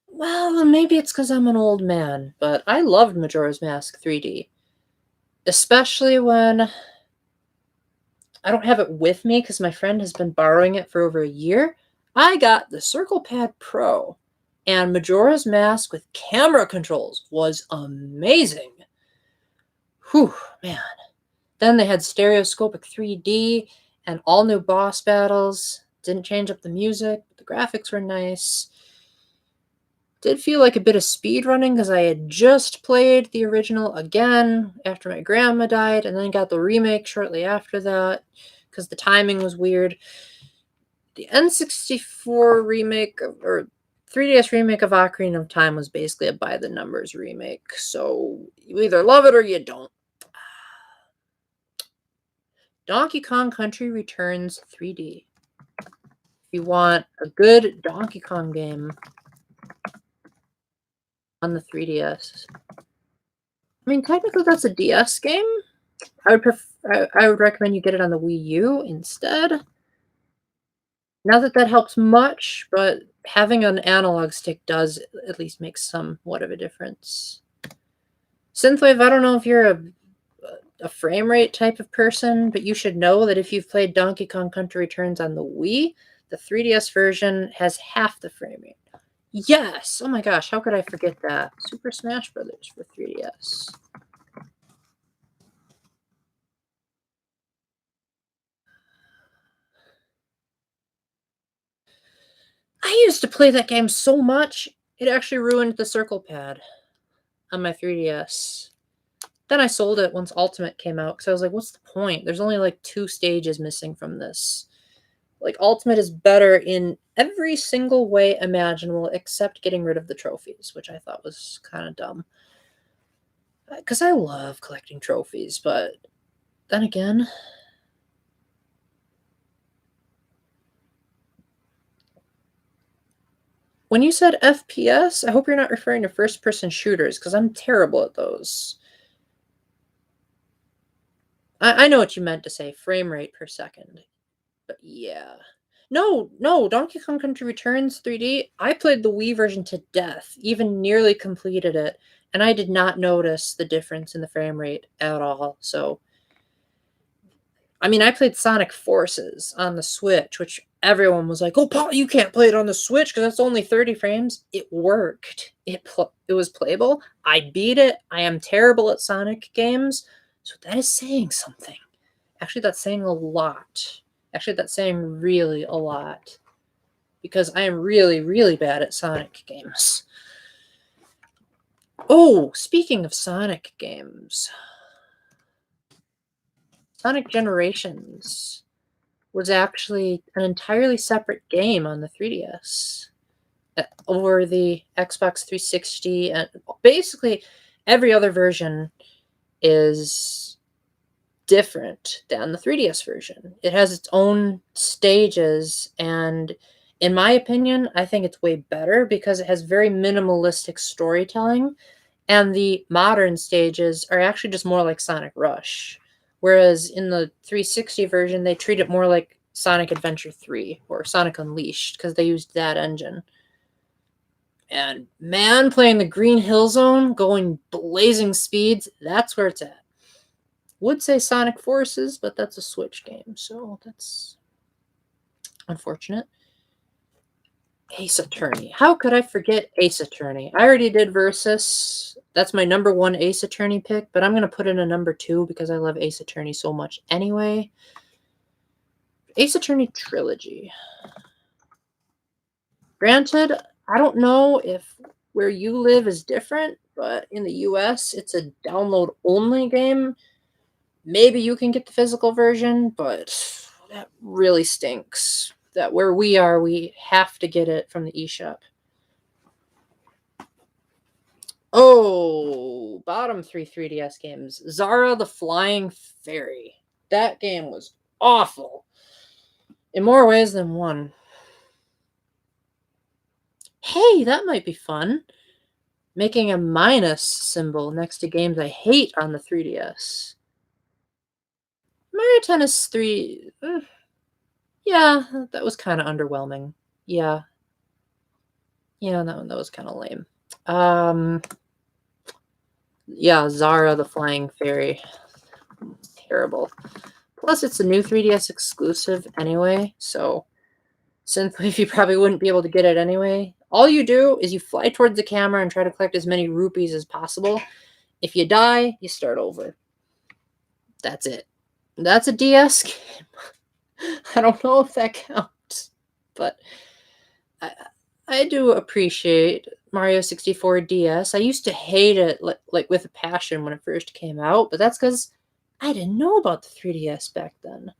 Well, maybe it's because I'm an old man, but I loved Majora's Mask 3D. Especially when I don't have it with me because my friend has been borrowing it for over a year. I got the Circle Pad Pro, and Majora's Mask with camera controls was amazing. Whew, man. Then they had stereoscopic 3D and all new boss battles. Didn't change up the music, but the graphics were nice. Did feel like a bit of speed running because I had just played the original again after my grandma died, and then got the remake shortly after that because the timing was weird. The N64 remake or 3DS remake of Ocarina of Time was basically a by the numbers remake, so you either love it or you don't. Donkey Kong Country Returns 3D. If you want a good Donkey Kong game, on the 3DS. I mean, technically that's a DS game. I would recommend you get it on the Wii U instead. Not that that helps much, but having an analog stick does at least make somewhat of a difference. Synthwave, I don't know if you're a frame rate type of person, but you should know that if you've played Donkey Kong Country Returns on the Wii, the 3DS version has half the frame rate. Yes! Oh my gosh, how could I forget that? Super Smash Brothers for 3DS. I used to play that game so much, it actually ruined the circle pad on my 3DS. Then I sold it once Ultimate came out because I was like, what's the point? There's only like 2 stages missing from this. Like, Ultimate is better in every single way imaginable except getting rid of the trophies, which I thought was kind of dumb. Because I love collecting trophies, but then again, when you said FPS, I hope you're not referring to first-person shooters, because I'm terrible at those. I know what you meant to say, frame rate per second. But yeah. No, Donkey Kong Country Returns 3D, I played the Wii version to death, even nearly completed it, and I did not notice the difference in the frame rate at all. So, I mean, I played Sonic Forces on the Switch, which everyone was like, "Oh, Paul, you can't play it on the Switch because that's only 30 frames." It worked. It was playable. I beat it. I am terrible at Sonic games, so that is saying something. Actually, that's saying a lot. Actually, that's saying really a lot. Because I am really, really bad at Sonic games. Oh, speaking of Sonic games, Sonic Generations was actually an entirely separate game on the 3DS over the Xbox 360, and basically every other version is different than the 3DS version. It has its own stages, and in my opinion, I think it's way better because it has very minimalistic storytelling, and the modern stages are actually just more like Sonic Rush. Whereas in the 360 version, they treat it more like Sonic Adventure 3 or Sonic Unleashed because they used that engine. And man, playing the Green Hill Zone, going blazing speeds, that's where it's at. Would say Sonic Forces, but that's a Switch game, so that's unfortunate. Ace Attorney. How could I forget Ace Attorney? I already did Versus. That's my number 1 Ace Attorney pick, but I'm going to put in a number 2 because I love Ace Attorney so much anyway. Ace Attorney Trilogy. Granted, I don't know if where you live is different, but in the US, it's a download only game. Maybe you can get the physical version, but that really stinks. That where we are, we have to get it from the eShop. Oh, bottom 3 3DS games. Zara the Flying Fairy. That game was awful. In more ways than one. Hey, that might be fun. Making a minus symbol next to games I hate on the 3DS. Mario Tennis 3. Yeah, that was kind of underwhelming. Yeah. Yeah, that was kind of lame. Yeah, Zara the Flying Fairy. Terrible. Plus, it's a new 3DS exclusive anyway, so Synthwave, you probably wouldn't be able to get it anyway. All you do is you fly towards the camera and try to collect as many rupees as possible. If you die, you start over. That's it. That's a DS game. I don't know if that counts, but I do appreciate Mario 64 DS. I used to hate it like with a passion when it first came out, but that's because I didn't know about the 3DS back then.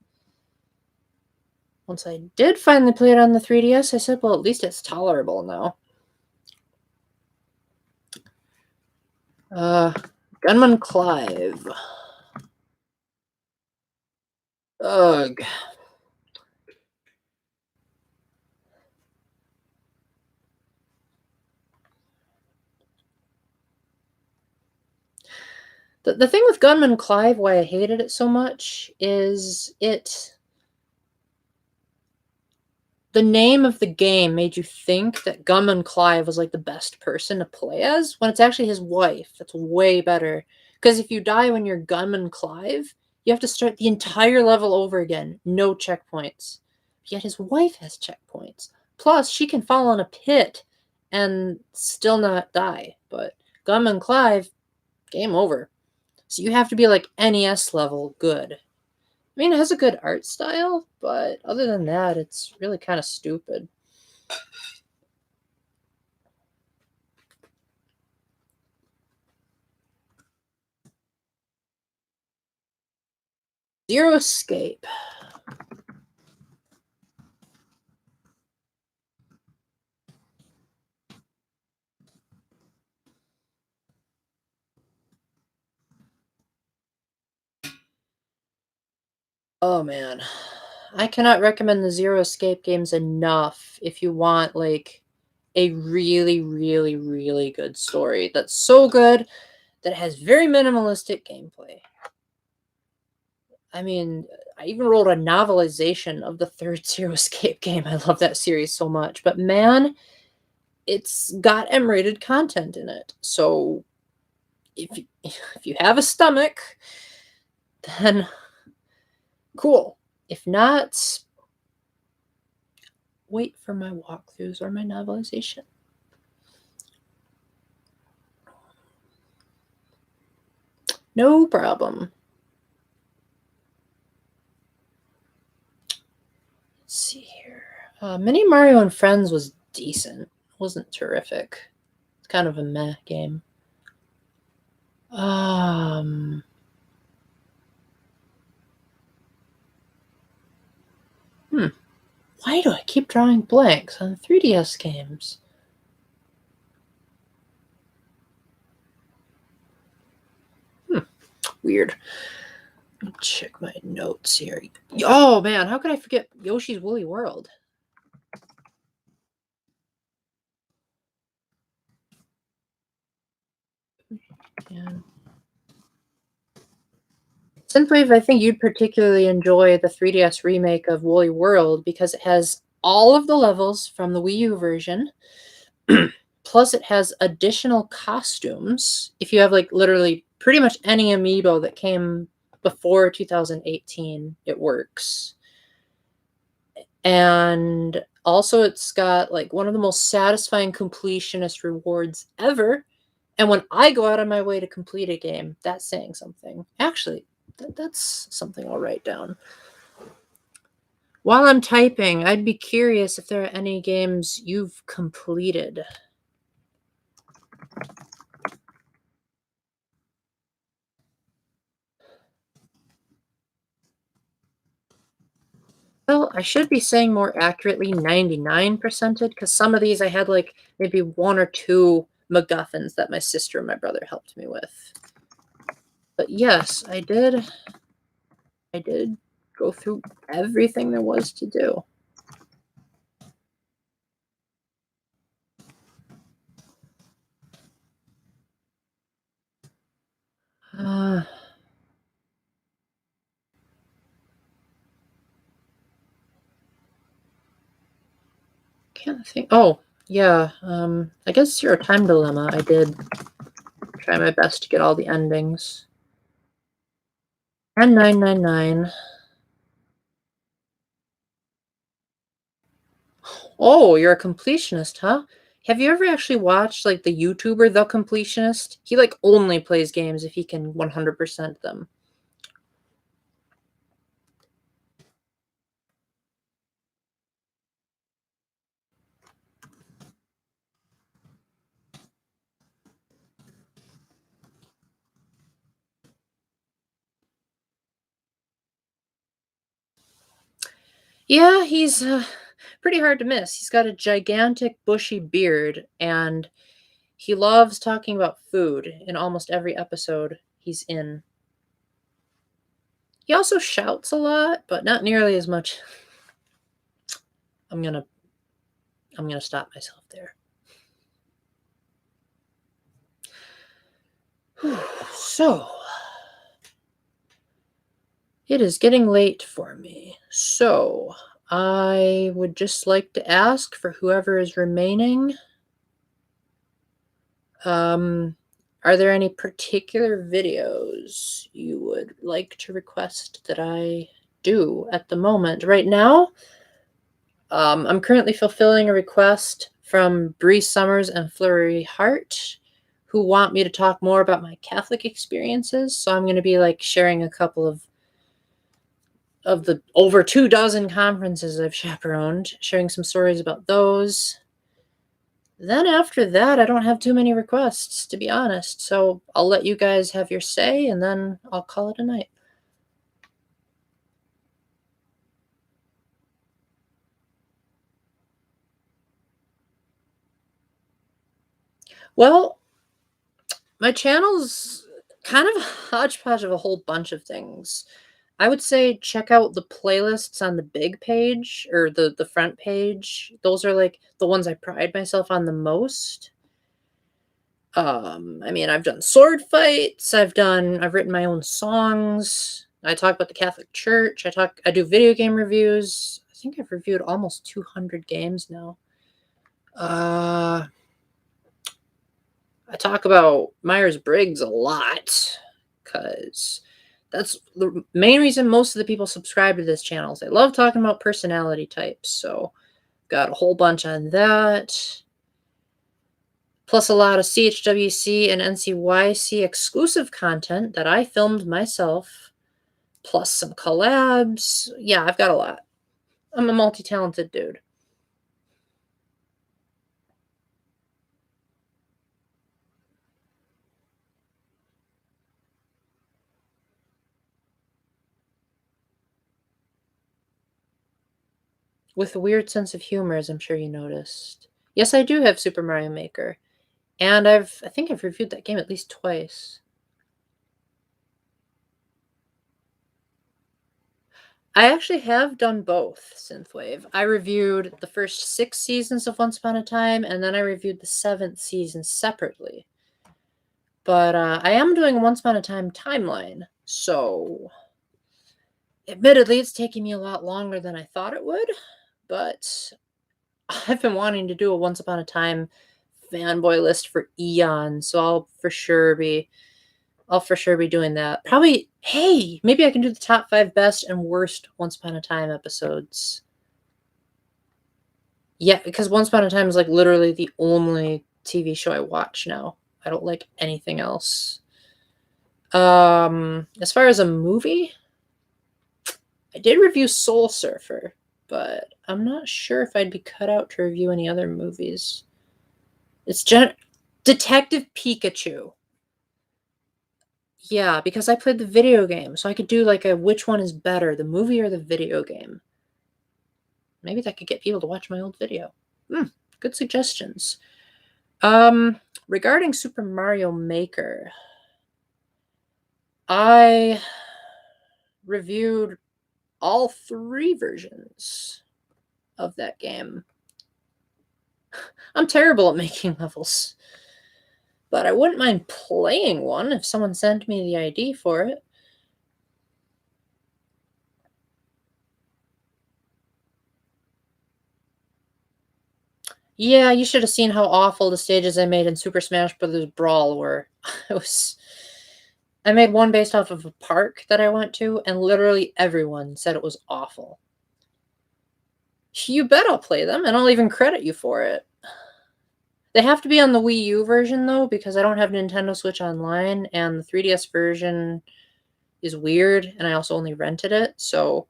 Once I did finally play it on the 3DS, I said, well, at least it's tolerable now. Gunman Clive. Ugh. The thing with Gunman Clive, why I hated it so much, is the name of the game made you think that Gunman Clive was like the best person to play as when it's actually his wife. That's way better. Because if you die when you're Gunman Clive, you have to start the entire level over again. No checkpoints. Yet his wife has checkpoints. Plus, she can fall in a pit and still not die. But Gunman Clive, game over. So you have to be like NES level good. I mean, it has a good art style, but other than that, it's really kind of stupid. Zero Escape. Oh man. I cannot recommend the Zero Escape games enough if you want like a really, really, really good story that's so good that has very minimalistic gameplay. I mean, I even wrote a novelization of the third Zero Escape game. I love that series so much. But man, it's got M-rated content in it. So if you have a stomach, then cool. If not, wait for my walkthroughs or my novelization. No problem. Let's see here. Mini Mario and Friends was decent. It wasn't terrific. It's kind of a meh game. Um, hmm. Why do I keep drawing blanks on 3DS games? Weird. Let me check my notes here. Oh man, how could I forget Yoshi's Woolly World? Yeah. Synthwave, I think you'd particularly enjoy the 3DS remake of Woolly World because it has all of the levels from the Wii U version. Plus, it has additional costumes. If you have like literally pretty much any amiibo that came before 2018, it works. And also, it's got like one of the most satisfying completionist rewards ever. And when I go out of my way to complete a game, that's saying something. Actually, that's something I'll write down. While I'm typing, I'd be curious if there are any games you've completed. Well, I should be saying more accurately 99%ed because some of these I had like maybe one or two MacGuffins that my sister and my brother helped me with. But yes, I did go through everything there was to do. Uh, can't think. Oh, yeah. I guess Zero Time Dilemma. I did try my best to get all the endings. And 999. Oh, you're a completionist, huh? Have you ever actually watched like the YouTuber The Completionist? He like only plays games if he can 100% them. Yeah, he's pretty hard to miss. He's got a gigantic bushy beard and he loves talking about food in almost every episode he's in. He also shouts a lot, but not nearly as much. I'm gonna stop myself there. So, It is getting late for me, so I would just like to ask for whoever is remaining, um, are there any particular videos you would like to request that I do at the moment? Right now, I'm currently fulfilling a request from Bree Summers and Flurry Hart, who want me to talk more about my Catholic experiences. So I'm going to be like sharing a couple of the over 24 conferences I've chaperoned, sharing some stories about those. Then after that, I don't have too many requests, to be honest. So I'll let you guys have your say, and then I'll call it a night. Well, my channel's kind of a hodgepodge of a whole bunch of things. I would say check out the playlists on the big page or the front page. Those are like the ones I pride myself on the most. I mean, I've done sword fights, I've written my own songs. I talk about the Catholic Church. I do video game reviews. I think I've reviewed almost 200 games now. I talk about Myers-Briggs a lot because that's the main reason most of the people subscribe to this channel. They love talking about personality types. So got a whole bunch on that. Plus a lot of CHWC and NCYC exclusive content that I filmed myself. Plus some collabs. Yeah, I've got a lot. I'm a multi-talented dude. With a weird sense of humor, as I'm sure you noticed. Yes, I do have Super Mario Maker. And I think I've reviewed that game at least twice. I actually have done both, Synthwave. I reviewed the first 6 seasons of Once Upon a Time, and then I reviewed the 7th season separately. But I am doing a Once Upon a Time timeline, so admittedly, it's taking me a lot longer than I thought it would, but I've been wanting to do a Once Upon a Time fanboy list for eons, so I'll for sure be doing that. Probably, hey, maybe I can do the top 5 best and worst Once Upon a Time episodes. Yeah, because Once Upon a Time is like literally the only TV show I watch now. I don't like anything else. As far as a movie, I did review Soul Surfer, but I'm not sure if I'd be cut out to review any other movies. It's Detective Pikachu. Yeah, because I played the video game, so I could do like a which one is better, the movie or the video game. Maybe that could get people to watch my old video. Good suggestions. Regarding Super Mario Maker, I reviewed all 3 versions of that game. I'm terrible at making levels, but I wouldn't mind playing one if someone sent me the ID for it. Yeah, you should have seen how awful the stages I made in Super Smash Bros. Brawl were. I made one based off of a park that I went to, and literally everyone said it was awful. You bet I'll play them, and I'll even credit you for it. They have to be on the Wii U version, though, because I don't have Nintendo Switch Online, and the 3DS version is weird, and I also only rented it, so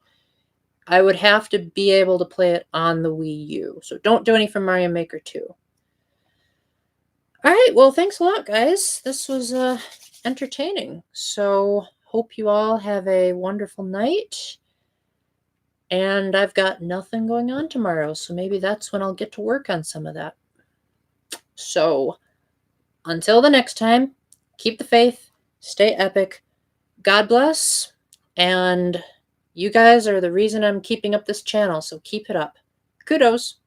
I would have to be able to play it on the Wii U. So don't do any from Mario Maker 2. All right, well, thanks a lot, guys. This was entertaining. So hope you all have a wonderful night. And I've got nothing going on tomorrow, so maybe that's when I'll get to work on some of that. So until the next time, keep the faith, stay epic, God bless, and you guys are the reason I'm keeping up this channel, so keep it up. Kudos.